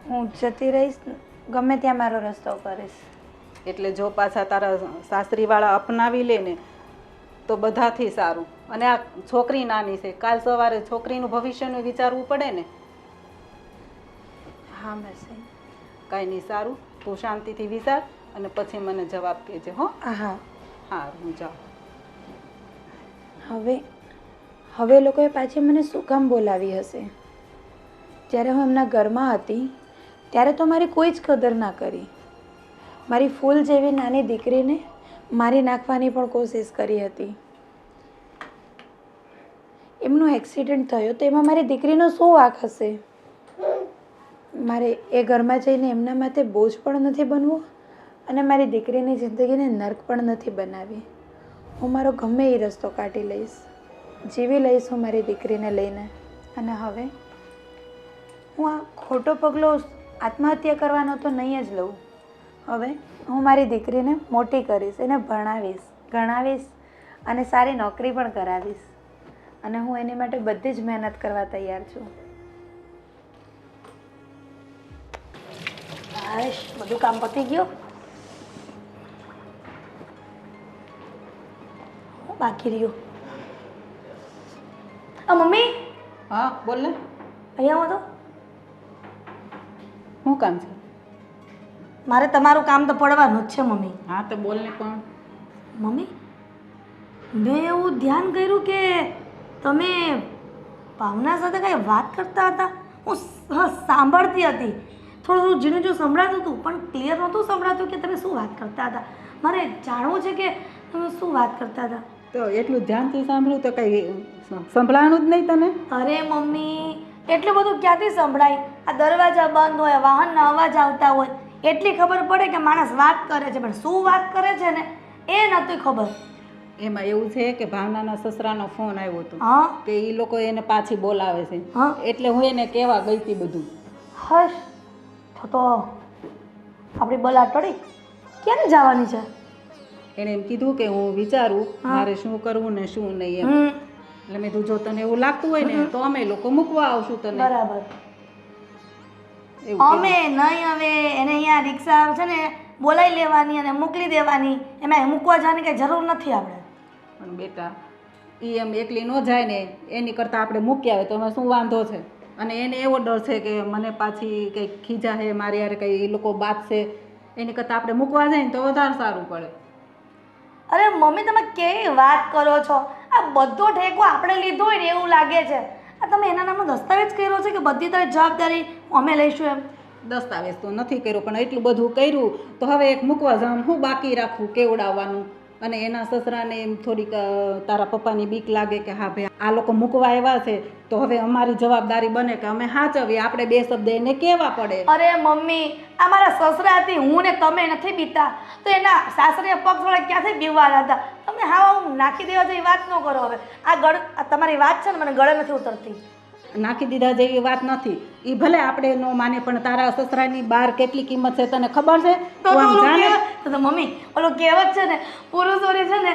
હું જતી રહીશ, ગમે ત્યાં મારો રસ્તો કરીશ. એટલે જો પાછા તારા સાસરીવાળા અપનાવી લે ને તો બધાથી સારું. અને આ છોકરી નાની છે, કાલ સવારે છોકરીનું ભવિષ્યનું વિચારવું પડે ને. હા માસી. કાંઈ નહીં, સારું. તું શાંતિથી વિચાર અને પછી મને જવાબ કહેજે. હો હા હા, હું જાઉં. હવે લોકોએ પાછી મને શું કામ બોલાવી હશે? જ્યારે હું એમના ઘરમાં હતી ત્યારે તો મારી કોઈ જ કદર ના કરી. મારી ફૂલ જેવી નાની દીકરીને મારી નાખવાની પણ કોશિશ કરી હતી. એમનો એક્સિડન્ટ થયો તો એમાં મારી દીકરીનો શું વાંક હશે? મારે એ ઘરમાં જઈને એમના માથે બોજ પણ નથી બનવું, અને મારી દીકરીની જિંદગીને નર્ક પણ નથી બનાવી. હું મારો ગમે એ રસ્તો કાઢી લઈશ, જીવી લઈશ હું મારી દીકરીને લઈને. અને હવે હું આ ખોટો પગલો આત્મહત્યા કરવાનો તો નહીં જ લઉં. હવે હું મારી દીકરીને મોટી કરીશ, એને ભણાવીશ, ગણાવીશ અને સારી નોકરી પણ કરાવીશ. અને હું એની માટે બધી જ મહેનત કરવા તૈયાર છું. હાશ, બધું કામ પતી ગયું. બાકી રહ્યું. મમ્મી હા બોલ ને. અહીંયા આવો તો. શું કામ છે? મારે તમારું કામ તો પડવાનું જ છે મમ્મી. હા તો બોલ ને. પણ મમ્મી, મેં એવું ધ્યાન કર્યું કે તમે ભાવના સાથે કાંઈ વાત કરતા હતા. હું સાંભળતી હતી, થોડું ઝીણું જો સંભળાતું હતું, પણ ક્લિયર નહોતું સંભળાતું કે તમે શું વાત કરતા હતા. મારે જાણવું છે કે તમે શું વાત કરતા હતા. તો એટલું ધ્યાનથી સાંભળ્યું તો કંઈ સંભળાણું જ નહીં તને? અરે મમ્મી, એટલું બધું ક્યાંથી સંભળાય? આ દરવાજા બંધ હોય, વાહનના અવાજ આવતા હોય, એટલી ખબર પડે કે માણસ વાત કરે છે, પણ શું વાત કરે છે ને એ નહોતી ખબર. એમાં એવું છે કે ભાવનાના સસરાનો ફોન આવ્યો હતો હા કે એ લોકો એને પાછી બોલાવે છે હા એટલે હું એને કહેવા ગઈ હતી બધું. હશ તો આપણી બલા ટળી ક્યારે જવાની છે? એણે એમ કીધું કે હું વિચારું મારે શું કરવું ને શું નહીં એમ. હમ એટલે મેં કીધું જો તને એવું લાગતું હોય ને તો અમે લોકો મૂકવા આવશું તને. બરાબર. એવું અમે નહીં હવે એને અહીંયા રિક્ષા છે ને બોલાવી લેવાની અને મોકલી દેવાની, એમાં મૂકવા જવાની કંઈ જરૂર નથી આપણે. પણ બેટા એ એમ એકલી ન જાય ને એની કરતાં આપણે મૂકી આવે તો એમાં શું વાંધો છે? અને એને એવો ડર છે કે મને પાછી કંઈક ખીજા છે મારી યાર કંઈ એ લોકો બાતશે, એની કરતાં આપણે મૂકવા જાય ને તો વધારે સારું પડે. અરે મમ્મી તમે કેવી વાત કરો છો? આ બધો ઠેકો આપણે લીધો હોય ને એવું લાગે છે. આ તમે એના નામનો દસ્તાવેજ કર્યો છે કે બધી તારી જવાબદારી અમે લઈશું એમ? દસ્તાવેજ તો નથી કર્યો પણ એટલું બધું કર્યું તો હવે એક મૂકવા જવાનું હું બાકી રાખવું કેવડાવવાનું. અને એના સસરાને એમ થોડીક તારા પપ્પાની બીક લાગે કે હા ભાઈ આ લોકો મૂકવા આવ્યા છે તો હવે અમારી જવાબદારી બને કે અમે સાચવીએ, આપણે બે શબ્દ એને કહેવા પડે. અરે મમ્મી આ મારા સસરાથી હું ને તમે નથી બીતા તો એના સાસરે પગ થોડા ક્યાંથી બીવવાના હતા? તમે હા હું નાખી દેવા જેવી વાત ન કરો. હવે આ તમારી વાત છે ને મને ગળે નથી ઉતરતી. નાખી દીધા જેવી વાત નથી. એ ભલે આપણે ન માને પણ તારા સસરાની બહાર કેટલી કિંમત છે તને ખબર છે? તો તું આમ જાણે તો મમ્મી ઓલો કહેવત છે ને પુરુષોની છે ને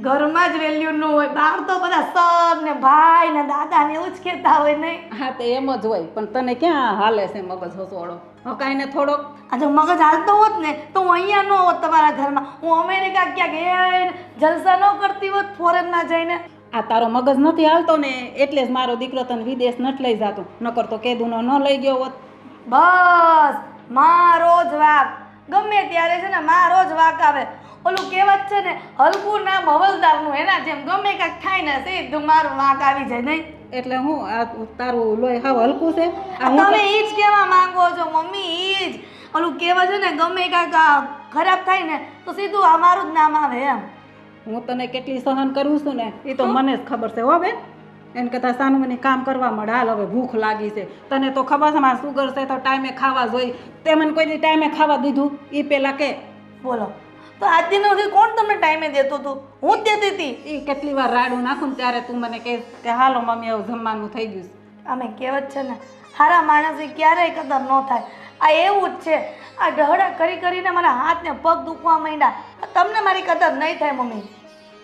ઘરમાં જ વેલ્યુ ન હોય, બહાર તો બધા સર ને ભાઈ ને દાદા ને એવું જ કહેતા હોય નહીં? હા તે એમ જ હોય પણ તને ક્યાં હાલે છે મગજ હસોડો? હકાઈને થોડોક આજે મગજ હાલતો હોત ને તો હું અહીંયા ન હોત તમારા ઘરમાં, હું અમેરિકા ક્યાંક જલસા ન કરતી હોત ફોરેનમાં જઈને. આ તારો મગજ નથી હાલતો ને એટલે જ મારો દીકરો તને વિદેશ નથી લઈ જતો, નકર તો કેદુનો ન લઈ ગયો હોત. બસ મારો જ વાક ગમે ત્યારે છે ને મારો જ વાક આવે. ઓલું કહેવત છે ને હલકું નામ હવલદારનું, એના જેમ ગમે કાંઈક થાય ને સીધું મારું વાક આવી જાય નહીં? એટલે હું આ તારું લોહી હાવ હલકું છે? આ હું તમે ઈ જ કહેવા માંગો છો મમ્મી? ઈ જ ઓલું કહેવત છે ને ગમે કાંઈક ખરાબ થાય ને તો સીધું અમારું જ નામ આવે એમ. હું તને કેટલી સહન કરું છું ને એ તો મને જ ખબર છે હો બેન. એને કરતાં સાનું મને કામ કરવા મળે. હાલ હવે ભૂખ લાગી છે, તને તો ખબર છે મારે સુગર છે તો ટાઈમે ખાવા જોઈએ. તે મને કોઈ દી ટાઈમે ખાવા દીધું એ પહેલાં કે? બોલો તો આજ દિન સુધી કોણ તમને ટાઈમે દેતું હતું? હું જ દેતી હતી. એ કેટલી વાર રાડું નાખું ને ત્યારે તું મને કહે કે હાલો મમ્મી હવે જમવાનું થઈ ગયું છે. અમે કહેવત છે ને સારા માણસની ક્યારેય કદર ન થાય. આ એવું જ છે, આ ઢહડા કરી કરીને મારા હાથ ને પગ દુખવા માંડ્યા. તમને મારી કદર નહીં થાય મમ્મી.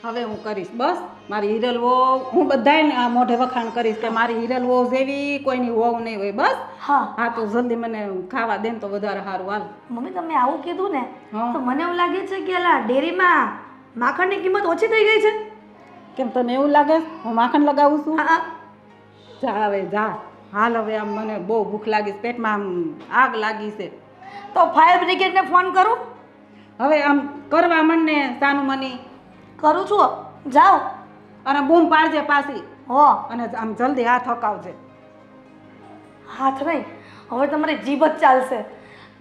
હવે હું કરીશ બસ. મારી હિરલ વહુ હું બધાને આ મોઢે વખાણ કરીશ કે મારી હિરલ વહુ જેવી કોઈની વહુ નહીં હોય. બસ હા હા તો જલ્દી મને ખાવા દે ને તો વધારે સારું. હાલ મમ્મી તમે આવું કીધું ને હા. તો મને એવું લાગે છે કે અલા ડેરીમાં માખણની કિંમત ઓછી થઈ ગઈ છે. કેમ તને એવું લાગે હું માખણ લગાવું છું? હા જા હવે જા. હાલ હવે આમ મને બહુ ભૂખ લાગી છે, પેટમાં આમ આગ લાગી છે. તો ફાયર બ્રિગેડને ફોન કરું? હવે આમ કરવા માંડને સાનું મની કરું છું. જાઓ અને બૂમ પાડજે પાછી હો. અને આમ જલ્દી હાથ હકાવજે. હાથ નહીં, હવે તમારી જીભ જ ચાલશે.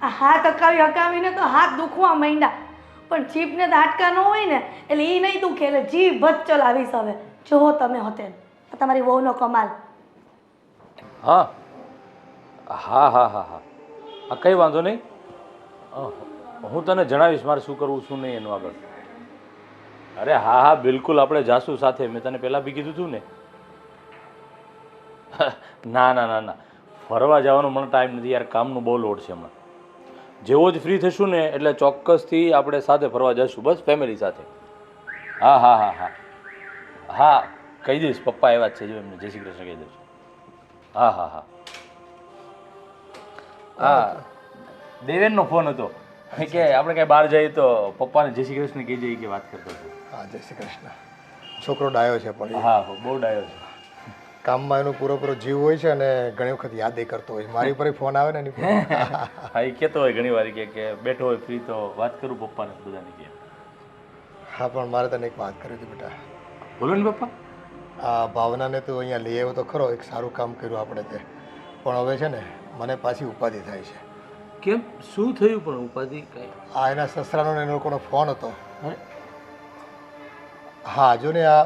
આ હાથ હકાવીને તો હાથ દુખવા માંડ્યા, પણ જીભને તો હાડકા ન હોય ને એટલે એ નહીં દુખે, એટલે જીભ જ ચલાવીશ હવે. જુઓ તમે હોતે આ તમારી વહુનો કમાલ. હા હા હા હા હા હા કંઈ વાંધો નહીં. હું તને જણાવીશ મારે શું કરવું શું નહીં એનું આગળ. અરે હા હા બિલકુલ આપણે જાશું સાથે. મેં તને પહેલાં બી કીધું હતું ને. ના ના ના ના ફરવા જવાનો મને ટાઈમ નથી યાર, કામનું બહુ લોડ છે હમણાં. જેવો જ ફ્રી થશું ને એટલે ચોક્કસથી આપણે સાથે ફરવા જઈશું, બસ ફેમિલી સાથે. હા હા હા હા હા કહી દઈશ, પપ્પા એવા જ છે જો એમને જય શ્રી કૃષ્ણ કહી દઈશ. હા હા હા હા દેવેનનો ફોન હતો કે આપણે કાંઈ બહાર જઈએ તો પપ્પાને જય શ્રી કૃષ્ણ કહી જઈએ કે વાત કરતો હતો. હા જય શ્રી કૃષ્ણ. છોકરો ડાયો છે પણ હા બહુ ડાયો છે. કામમાં એનો પૂરો જીવ હોય છે અને ઘણી વખત યાદ કરતો હોય. મારી ઉપર ફોન આવે ને એની હા એ કહેતો હોય ઘણી વાર કે બેઠો હોય ફ્રી તો વાત કરું પપ્પાને બધાને કે. હા પણ મારે તને એક વાત કરી હતી બેટા. બોલો ને પપ્પા. આ ભાવનાને તો અહીંયા લઈ આવ્યો તો ખરો, એક સારું કામ કર્યું આપણે તે, પણ હવે છે ને મને પાછી ઉપાધિ થાય છે. કેમ શું થયું પણ ઉપાધિ કઈ? આ એના સસરાનો ને એ લોકોનો ફોન હતો. હા જો ને આ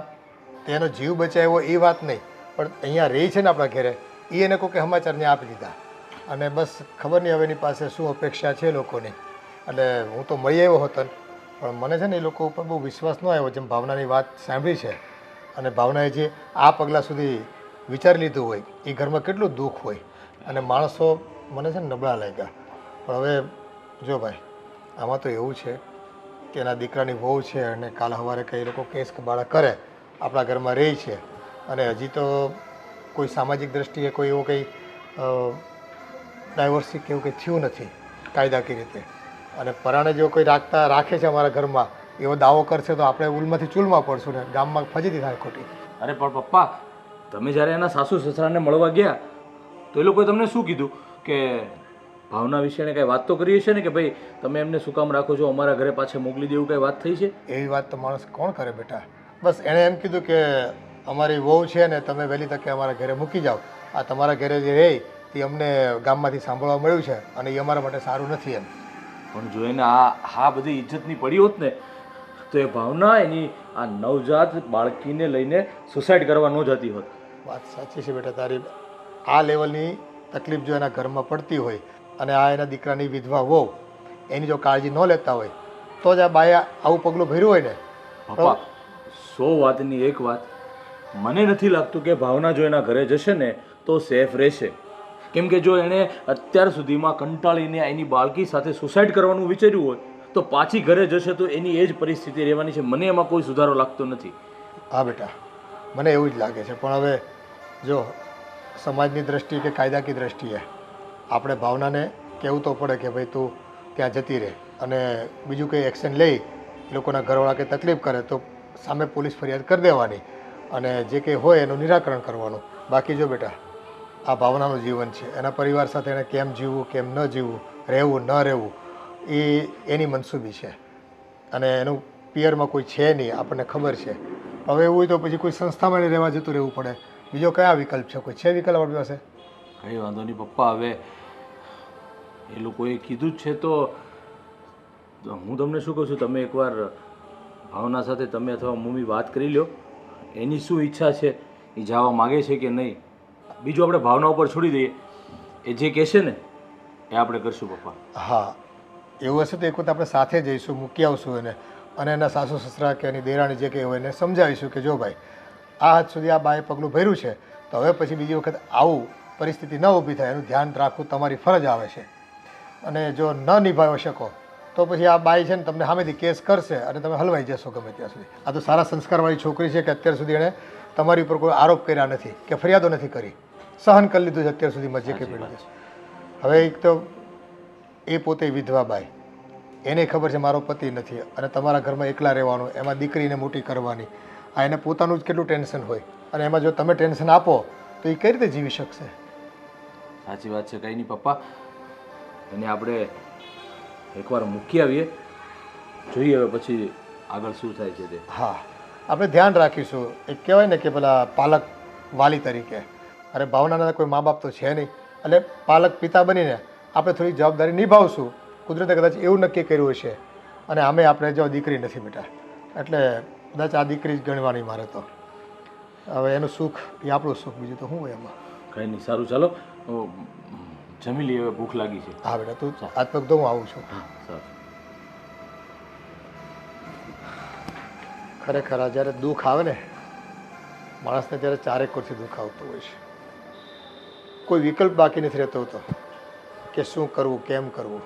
તેનો જીવ બચાવ્યો એ વાત નહીં, પણ અહીંયા રહી છે ને આપણા ઘરે એ એને કોઈ સમાચારને આપી દીધા અને બસ ખબર નહીં હવે એની પાસે શું અપેક્ષા છે લોકોની. એટલે હું તો મળી આવ્યો હતો પણ મને છે ને એ લોકો ઉપર બહુ વિશ્વાસ ન આવ્યો. જેમ ભાવનાની વાત સાંભળી છે અને ભાવનાએ જે આ પગલાં સુધી વિચારી લીધું હોય એ ઘરમાં કેટલું દુઃખ હોય અને માણસો મને છે ને નબળા લાગ્યા. પણ હવે જો ભાઈ આમાં તો એવું છે કે એના દીકરાની વહુ છે અને કાલ સવારે કંઈ લોકો કેસ કબાડા કરે આપણા ઘરમાં રહે છે અને હજી તો કોઈ સામાજિક દ્રષ્ટિએ કોઈ એવું કંઈ ડાયવર્સિટી કે એવું કંઈ થયું નથી કાયદાકીય રીતે અને પરાણે જો કોઈ રાખે છે અમારા ઘરમાં એવો દાવો કરશે તો આપણે ઉલમાંથી ચૂલમાં પડશું ને ગામમાં ફજીતી થાય ખોટી. અરે પણ પપ્પા, તમે જ્યારે એના સાસુ સસરાને મળવા ગયા તો એ લોકોએ તમને શું કીધું કે ભાવના વિશે કાંઈ વાત તો કરી હશે ને કે ભાઈ તમે એમને શું કામ રાખો છો, અમારા ઘરે પાછા મોકલી દેવું કાંઈ વાત થઈ છે? એવી વાત તો માણસ કોણ કરે બેટા. બસ એણે એમ કીધું કે અમારી વહુ છે ને તમે વહેલી તકે અમારા ઘરે મૂકી જાઓ. આ તમારા ઘરે જે રહે તે અમને ગામમાંથી સાંભળવા મળ્યું છે અને એ અમારા માટે સારું નથી એમ. પણ જો એને આ બધી ઇજ્જતની પડી હોત ને તો એ ભાવના એની આ નવજાત બાળકીને લઈને સુસાઇડ કરવા ન જતી હોત. વાત સાચી છે બેટા તારી. આ લેવલની તકલીફ જો એના ઘરમાં પડતી હોય અને આ એના દીકરાની વિધવા વહુ એની જો કાળજી ન લેતા હોય તો જ આ બાએ આવું પગલું ભર્યું હોય ને. પપ્પા, 100 વાતની એક વાત, મને નથી લાગતું કે ભાવના જો એના ઘરે જશે ને તો સેફ રહેશે. કેમ કે જો એણે અત્યાર સુધીમાં કંટાળીને એની બાળકી સાથે સુસાઇડ કરવાનું વિચાર્યું હોય તો પાછી ઘરે જશે તો એની એ જ પરિસ્થિતિ રહેવાની છે. મને એમાં કોઈ સુધારો લાગતો નથી. હા બેટા, મને એવું જ લાગે છે. પણ હવે જો સમાજની દ્રષ્ટિએ કે કાયદાકીય દ્રષ્ટિએ આપણે ભાવનાને કહેવું તો પડે કે ભાઈ તું ત્યાં જતી રહે અને બીજું કંઈ એક્શન લઈ એ લોકોના ઘરવાળા કંઈ તકલીફ કરે તો સામે પોલીસ ફરિયાદ કરી દેવાની અને જે કંઈ હોય એનું નિરાકરણ કરવાનું. બાકી જો બેટા આ ભાવનાનું જીવન છે, એના પરિવાર સાથે એણે કેમ જીવવું કેમ ન જીવવું, રહેવું ન રહેવું એ એની મનસૂબી છે અને એનું પિયરમાં કોઈ છે નહીં આપણને ખબર છે. હવે એવું હોય તો પછી કોઈ સંસ્થામાં રહેવા જતું રહેવું પડે. બીજો કયા વિકલ્પ છે? કોઈ છે વિકલ્પ આપણી પાસે? કંઈ વાંધો નહીં પપ્પા, હવે એ લોકોએ કીધું જ છે તો હું તમને શું કહું છું, તમે એકવાર ભાવના સાથે તમે અથવા મમ્મી વાત કરી લો. એની શું ઈચ્છા છે, એ જવા માગે છે કે નહીં, બીજું આપણે ભાવના ઉપર છોડી દઈએ. એ જે કહેશે ને એ આપણે કરશું પપ્પા. હા, એવું હશે તો એક વખત આપણે સાથે જઈશું, મૂકી આવશું એને અને એના સાસુ સસરા કે એની દેરાણી જે કંઈ હોય એને સમજાવીશું કે જો ભાઈ આ હદ સુધી આ બાએ પગલું ભર્યું છે તો હવે પછી બીજી વખત આવું પરિસ્થિતિ ન ઊભી થાય એનું ધ્યાન રાખવું તમારી ફરજ આવે છે અને જો ન નિભાવી શકો તો પછી આ બાઈ છે ને તમને સામેથી કેસ કરશે અને તમે હલવાઈ જશો ગમે ત્યાં સુધી. આ તો સારા સંસ્કારવાળી છોકરી છે કે અત્યાર સુધી એણે તમારી ઉપર કોઈ આરોપ કર્યા નથી કે ફરિયાદો નથી કરી, સહન કરી લીધું છે અત્યાર સુધીમાં જે કંઈ પડ્યું છે. હવે એક તો એ પોતે વિધવા બાઈ, એને ખબર છે મારો પતિ નથી અને તમારા ઘરમાં એકલા રહેવાનું, એમાં દીકરીને મોટી કરવાની, આ એને પોતાનું જ કેટલું ટેન્શન હોય અને એમાં જો તમે ટેન્શન આપો તો એ કઈ રીતે જીવી શકશે? સાચી વાત છે. કંઈ નહીં પપ્પા, એને આપણે એકવાર મૂકી આવીએ, જોઈએ હવે પછી આગળ શું થાય છે તે. હા, આપણે ધ્યાન રાખીશું. એક કહેવાય ને કે પેલા પાલક વાલી તરીકે, અરે ભાવનાના કોઈ મા બાપ તો છે નહીં એટલે પાલક પિતા બનીને આપણે થોડી જવાબદારી નિભાવશું. કુદરતે કદાચ એવું નક્કી કર્યું હશે અને આમે આપણે જો દીકરી નથી બેટા એટલે કદાચ આ દીકરી જ ગણવાની મારે તો. હવે એનું સુખ એ આપણું સુખ, બીજું તો શું હોય એમાં. કંઈ નહીં, સારું ચાલો જમી લઈએ, હવે ભૂખ લાગી છે. હા બેટા, તું હાથ પગ તો હું આવું છું. હા સારું. ખરેખર આ જ્યારે દુઃખ આવે ને માણસને ત્યારે ચારેક કોરથી દુઃખ આવતું હોય છે. કોઈ વિકલ્પ બાકી નથી રહેતો હતો કે શું કરવું કેમ કરવું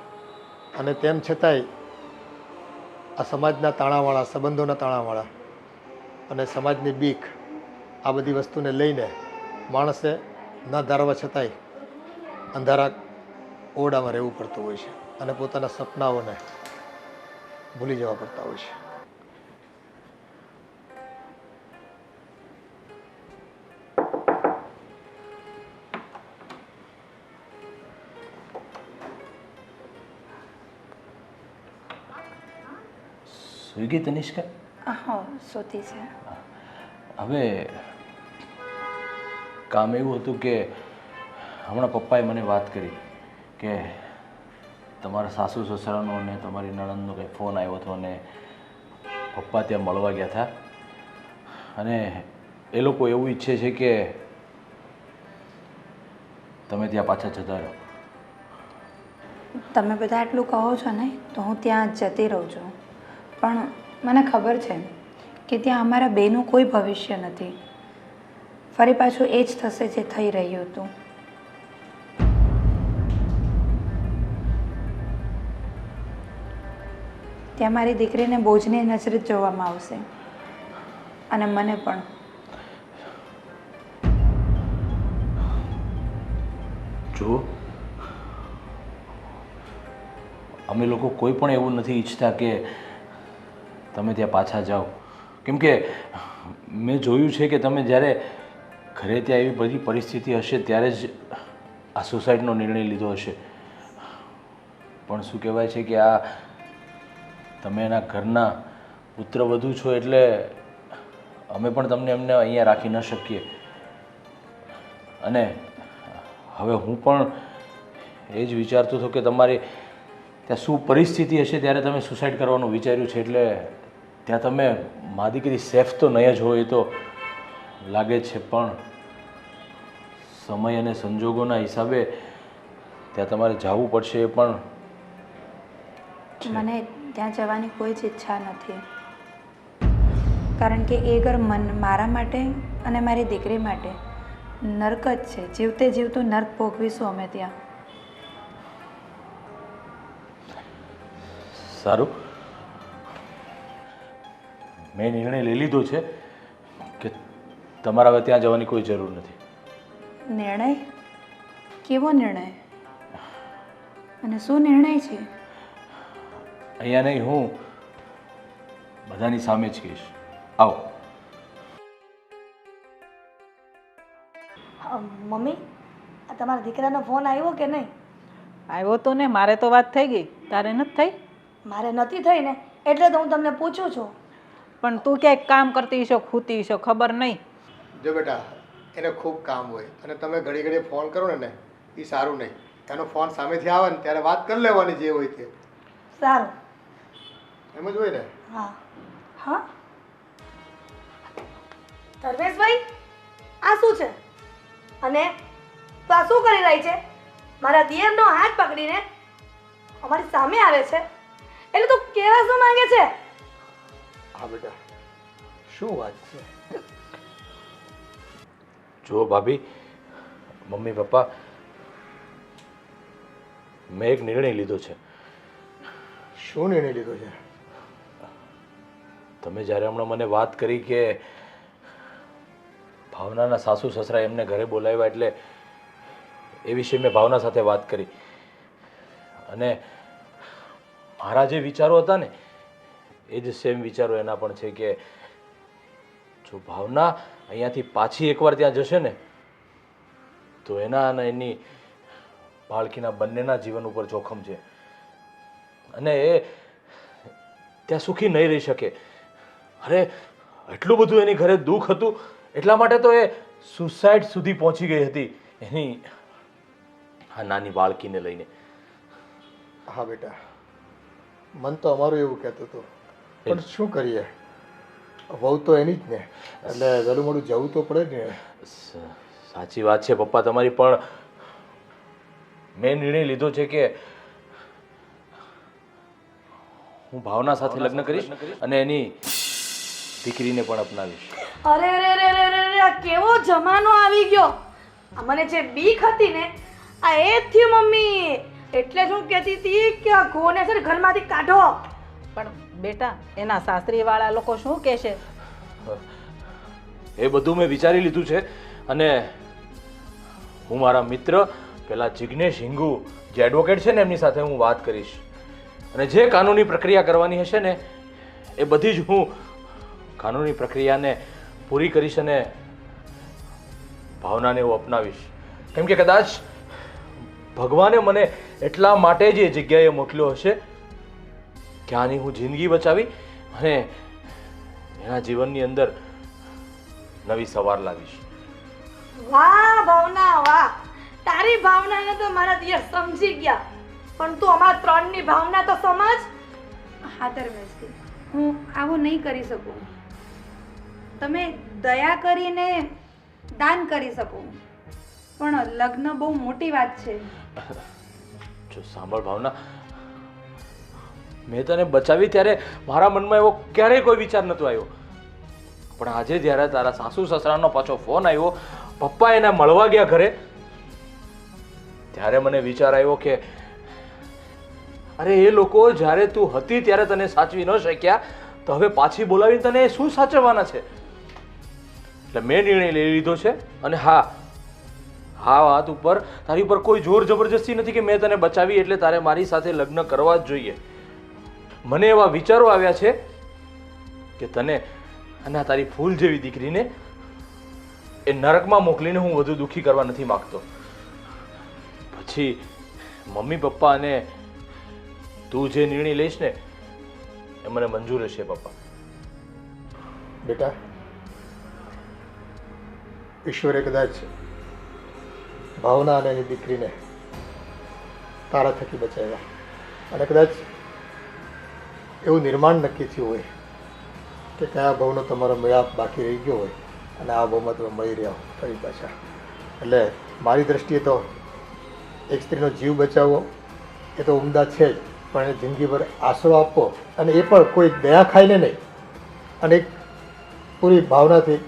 અને તેમ છતાંય આ સમાજના તાણાવાળા, સંબંધોના તાણાવાળા અને સમાજની બીક આ બધી વસ્તુને લઈને માણસે ન ધારવા છતાંય અંધારા ઓરડામાં રહેવું પડતું હોય છે અને પોતાના સપનાઓને ભૂલી જવા પડતા હોય છે. સ્વિગી તનિષ્કા? હા, સોતી છે. હવે કામ એવું હતું કે હમણાં પપ્પાએ મને વાત કરી કે તમારા સાસુ સસરાનો અને તમારી નણંદનો કંઈ ફોન આવ્યો હતો અને પપ્પા ત્યાં મળવા ગયા હતા અને એ લોકો એવું ઈચ્છે છે કે તમે ત્યાં પાછા જતા રહો. તમે બધા આટલું કહો છો ને તો હું ત્યાં જતી રહું છું, પણ મને ખબર છે કે ત્યાં અમારા બેનું કોઈ ભવિષ્ય નથી. ફરી પાછું એ જ થશે જે થઈ રહ્યું હતું. ત્યાં મારી દીકરીને બોજની નજરે જ જોવામાં આવશે અને મને પણ. જુઓ, અમે લોકો કોઈ પણ એવું નથી ઈચ્છતા કે તમે ત્યાં પાછા જાઓ, કેમ કે મેં જોયું છે કે તમે જ્યારે ઘરે ત્યાં એવી બધી પરિસ્થિતિ હશે ત્યારે જ આ સુસાઇડનો નિર્ણય લીધો હશે. પણ શું કહેવાય છે કે આ તમે એના ઘરના પુત્રવધુ છો એટલે અમે પણ તમને એમને અહીંયા રાખી ન શકીએ. અને હવે હું પણ એ જ વિચારતો હતો કે તમારી ત્યાં શું પરિસ્થિતિ હશે ત્યારે તમે સુસાઇડ કરવાનું વિચાર્યું છે, એટલે ત્યાં તમે મા દીકરી સેફ તો નહીં જ હોય એ તો લાગે છે, પણ સમય અને સંજોગોના હિસાબે ત્યાં તમારે જવું પડશે. એ પણ મને ત્યાં જવાની કોઈ જ ઈચ્છા નથી, કારણ કે એ ઘર મારા માટે અને મારી દીકરી માટે નર્ક જ છે. જીવતે જીવતું નર્ક ભોગવીશું અમે ત્યાં. સારું, મેં નિર્ણય લઈ લીધો છે કે તમારે હવે ત્યાં જવાની કોઈ જરૂર નથી. નિર્ણય? કેવો નિર્ણય અને શું નિર્ણય છે? અહીંયા નહીં, હું બધાની સામે જ કહીશ. આવો. મમ્મી, આ તમારા દીકરાનો ફોન આવ્યો કે નહીં? આવ્યો તો ને, મારે તો વાત થઈ ગઈ, તારે નથી થઈ? મારે નથી થઈ ને, એટલે તો હું તમને પૂછું છું. પણ તું ક્યાંક કામ કરતી હશો, ખૂતી હશો, ખબર નહીં. જો બેટા, એને ખૂબ કામ હોય અને તમે ઘડી ઘડી ફોન કરો ને એ સારું નહીં. એનો ફોન સામેથી આવે ને ત્યારે વાત કરી લેવાની જે હોય તે. સારું. એમ જ હોય ને? હા. હા ધર્મેશભાઈ, આ શું છે? અને તો આ શું કરી રહી છે? મારા દિયરનો હાથ પકડીને અમારી સામે આવે છે, એટલે તું કેવા શું માંગે છે? હા બેટા, શું વાત છે? જુઓ ભાભી, મમ્મી પપ્પા, મેં એક નિર્ણય લીધો છે. શું નિર્ણય લીધો છે? તમે જ્યારે હમણાં મને વાત કરી કે ભાવનાના સાસુ સસરા એમને ઘરે બોલાવ્યા, એટલે એ વિશે મેં ભાવના સાથે વાત કરી અને મારા જે વિચારો હતા ને એ જ સેમ વિચારો એના પણ છે કે જો ભાવના અહીંયાથી પાછી એકવાર ત્યાં જશે ને તો એના અને એની બાળકીના બંનેના જીવન ઉપર જોખમ છે અને એ ત્યાં સુખી નહીં રહી શકે. અરે એટલું બધું એની ઘરે દુઃખ હતું, એટલા માટે તો એ સુસાઇડ સુધી પહોંચી ગઈ હતી એની આ નાની બાળકીને લઈને. હા બેટા, મન તો અમારું એવું કહેતું હતું, પણ શું કરીએ, વહુ તો એની જ ને, એટલે વહેલું મોડું જવું તો પડે ને. સાચી વાત છે પપ્પા તમારી, પણ મેં નિર્ણય લીધો છે કે હું ભાવના સાથે લગ્ન કરીશ અને એની દીકરીને પણ અપનાવીશ. અરે રે રે રે રે રે, આ કેવો જમાનો આવી ગયો! આ મને જે બીક હતી ને આ એ જ થયું મમ્મી. એટલે જ હું કહેતી હતી કે આ ઘોને છે ને ઘરમાંથી કાઢો. પણ બેટા, એના સાસરીવાળા લોકો શું કહેશે? એ બધું મેં વિચારી લીધું છે અને હું મારા મિત્ર પેલા જિગ્નેશ હિંગુ જે એડવોકેટ છે ને એમની સાથે હું વાત કરીશ અને જે કાનૂની પ્રક્રિયા કરવાની હશે ને એ બધી જ હું કાનૂની પ્રક્રિયાને પૂરી કરીશ અને ભાવનાને હું અપનાવીશ. કેમ કે કદાચ ભગવાને મને એટલા માટે જ એ જગ્યાએ મોકલ્યો હશે કે આની હું જિંદગી બચાવી અને એના જીવનની અંદર નવી સવાર લાવીશ. વાહ ભાવના વાહ! તારી ભાવનાને તો મારા દિયર સમજી ગયા, પણ તું અમારા ત્રણની ભાવના તો સમજ. હા ધર્મેશજી, હું આવું નહીં કરી શકું. તમે દયા કરીને દાન કરી શકો, પણ લગ્ન બહુ મોટી વાત છે. જો સાંભળ ભાવના, મેં તને બચાવી ત્યારે મારા મનમાં એવો ક્યારેય કોઈ વિચાર નહોતો આવ્યો, પણ આજે જ્યારે તારા સાસુ સસરાનો પાછો ફોન આવ્યો, પપ્પા એને મળવા ગયા ઘરે, ત્યારે મને વિચાર આવ્યો કે અરે એ લોકો જ્યારે તું હતી ત્યારે તને સાચવી ન શક્યા, તો હવે પાછી બોલાવીને તને શું સાચવવાના છે? એટલે મેં નિર્ણય લઈ લીધો છે. અને હા વાત ઉપર તારી ઉપર કોઈ જોર જબરજસ્તી નથી કે મેં તને બચાવી એટલે તારે મારી સાથે લગ્ન કરવા જ જોઈએ. મને એવા વિચારો આવ્યા છે કે તને અને આ તારી ફૂલ જેવી દીકરીને એ નરકમાં મોકલીને હું વધુ દુઃખી કરવા નથી માગતો. પછી મમ્મી પપ્પા અને તું જે નિર્ણય લઈશ ને એ મને મંજૂર હશે પપ્પા. બેટા, ઈશ્વરે કદાચ ભાવના અને એની દીકરીને તારા થકી બચાવ્યા, અને કદાચ એવું નિર્માણ નક્કી થયું હોય કે કયા ભાવનો તમારો મેળાપ બાકી રહી ગયો હોય અને આ ભાવમાં તમે મળી રહ્યા હો ફરી પાછા. એટલે મારી દ્રષ્ટિએ તો એક સ્ત્રીનો જીવ બચાવવો એ તો ઉમદા છે જ, પણ એને જિંદગીભર આશરો આપવો, અને એ પણ કોઈ દયા ખાઈને નહીં, અને એક પૂરી ભાવનાથી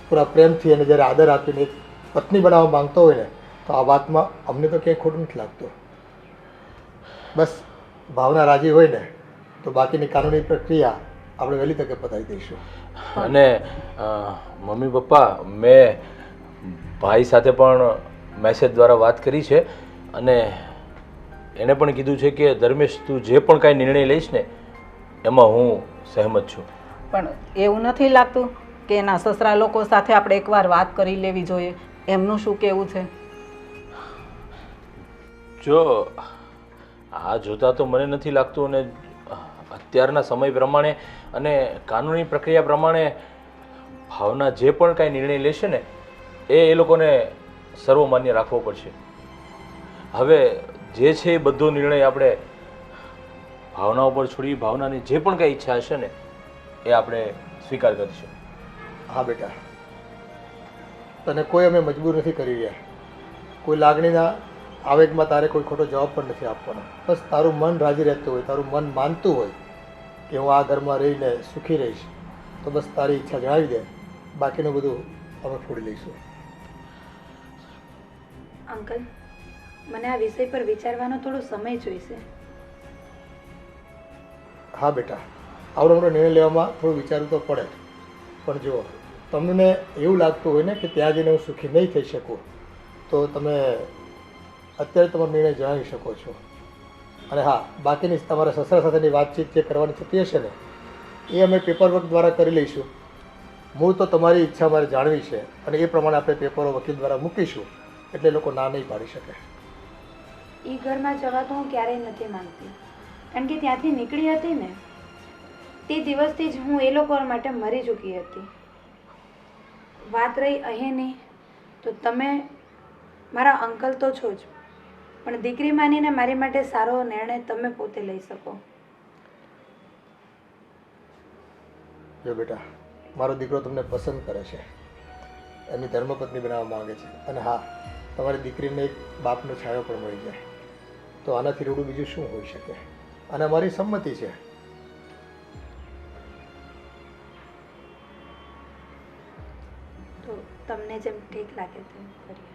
પૂરા પ્રેમથી અને જ્યારે આદર આપીને એક પત્ની બનાવવા માંગતો હોય ને, તો આ વાતમાં અમને તો ક્યાંય ખોટું નથી લાગતું. બસ ભાવના રાજી હોય ને તો બાકીની કાનૂની પ્રક્રિયા આપણે વહેલી તકે પતાવી દઈશું. અને મમ્મી પપ્પા, મેં ભાઈ સાથે પણ મેસેજ દ્વારા વાત કરી છે અને એને પણ કીધું છે કે ધર્મેશ, તું જે પણ કાંઈ નિર્ણય લઈશ ને એમાં હું સહેમત છું. પણ એવું નથી લાગતું કે એના સસરા લોકો સાથે આપણે એકવાર વાત કરી લેવી જોઈએ? એમનું શું કહેવું છે? જો આ જોતા તો મને નથી લાગતું, અને અત્યારના સમય પ્રમાણે અને કાનૂની પ્રક્રિયા પ્રમાણે ભાવના જે પણ કાંઈ નિર્ણય લેશે ને એ લોકોને સર્વમાન્ય રાખવો પડશે. હવે જે છે એ બધો નિર્ણય આપણે ભાવના ઉપર છોડી ભાવનાની જે પણ કાંઈ ઈચ્છા હશે ને એ આપણે સ્વીકાર કરીશું. હા બેટા, તને કોઈ અમે મજબૂર નથી કરી રહ્યા, કોઈ લાગણીના આવેગમાં તારે કોઈ ખોટો જવાબ પણ નથી આપવાનો. બસ તારું મન રાજી રહેતું હોય, તારું મન માનતું હોય કે હું આ ઘરમાં રહીને સુખી રહીશ, તો બસ તારી ઈચ્છા જણાવી દે, બાકીનું બધું અમે ફોડી લઈશું. અંકલ, મને આ વિષય પર વિચારવાનો થોડો સમય જોઈશે. હા બેટા, આવડો મોટો નિર્ણય લેવામાં થોડું વિચારવું તો પડે, પણ જો તમને એવું લાગતું હોય ને કે ત્યાં જઈને હું સુખી નહીં થઈ શકું, તો તમે અત્યારે તમારો નિર્ણય જણાવી શકો છો. અને હા, બાકીની તમારા સસરા સાથેની વાતચીત જે કરવાની થતી હશે ને એ અમે પેપરવર્ક દ્વારા કરી લઈશું. મૂળ તો તમારી ઈચ્છા મારે જાણવી છે, અને એ પ્રમાણે આપણે પેપરો વકીલ દ્વારા મૂકીશું, એટલે લોકો ના નહીં પાડી શકે. એ ઘરમાં જવા તો હું ક્યારેય નથી માંગતી, કારણ કે ત્યાંથી નીકળી હતી ને તે દિવસથી જ હું એ લોકો માટે મરી ચૂકી હતી. વાત રહી અહીંની, તો તમે મારા અંકલ તો છો જ, પણ દીકરી માનીને મારી માટે સારો નિર્ણય તમે પોતે લઈ શકો. જો બેટા, મારો દીકરો તમને પસંદ કરે છે, એની ધર્મપત્ની બનાવવા માંગે છે, અને હા, તમારી દીકરીને એક બાપનો છાયો પણ મળી જાય, તો આનાથી રૂડું બીજું શું હોઈ શકે? અને અમારી સંમતિ છે. તો તમને જેમ ઠીક લાગે તેમ કરીએ.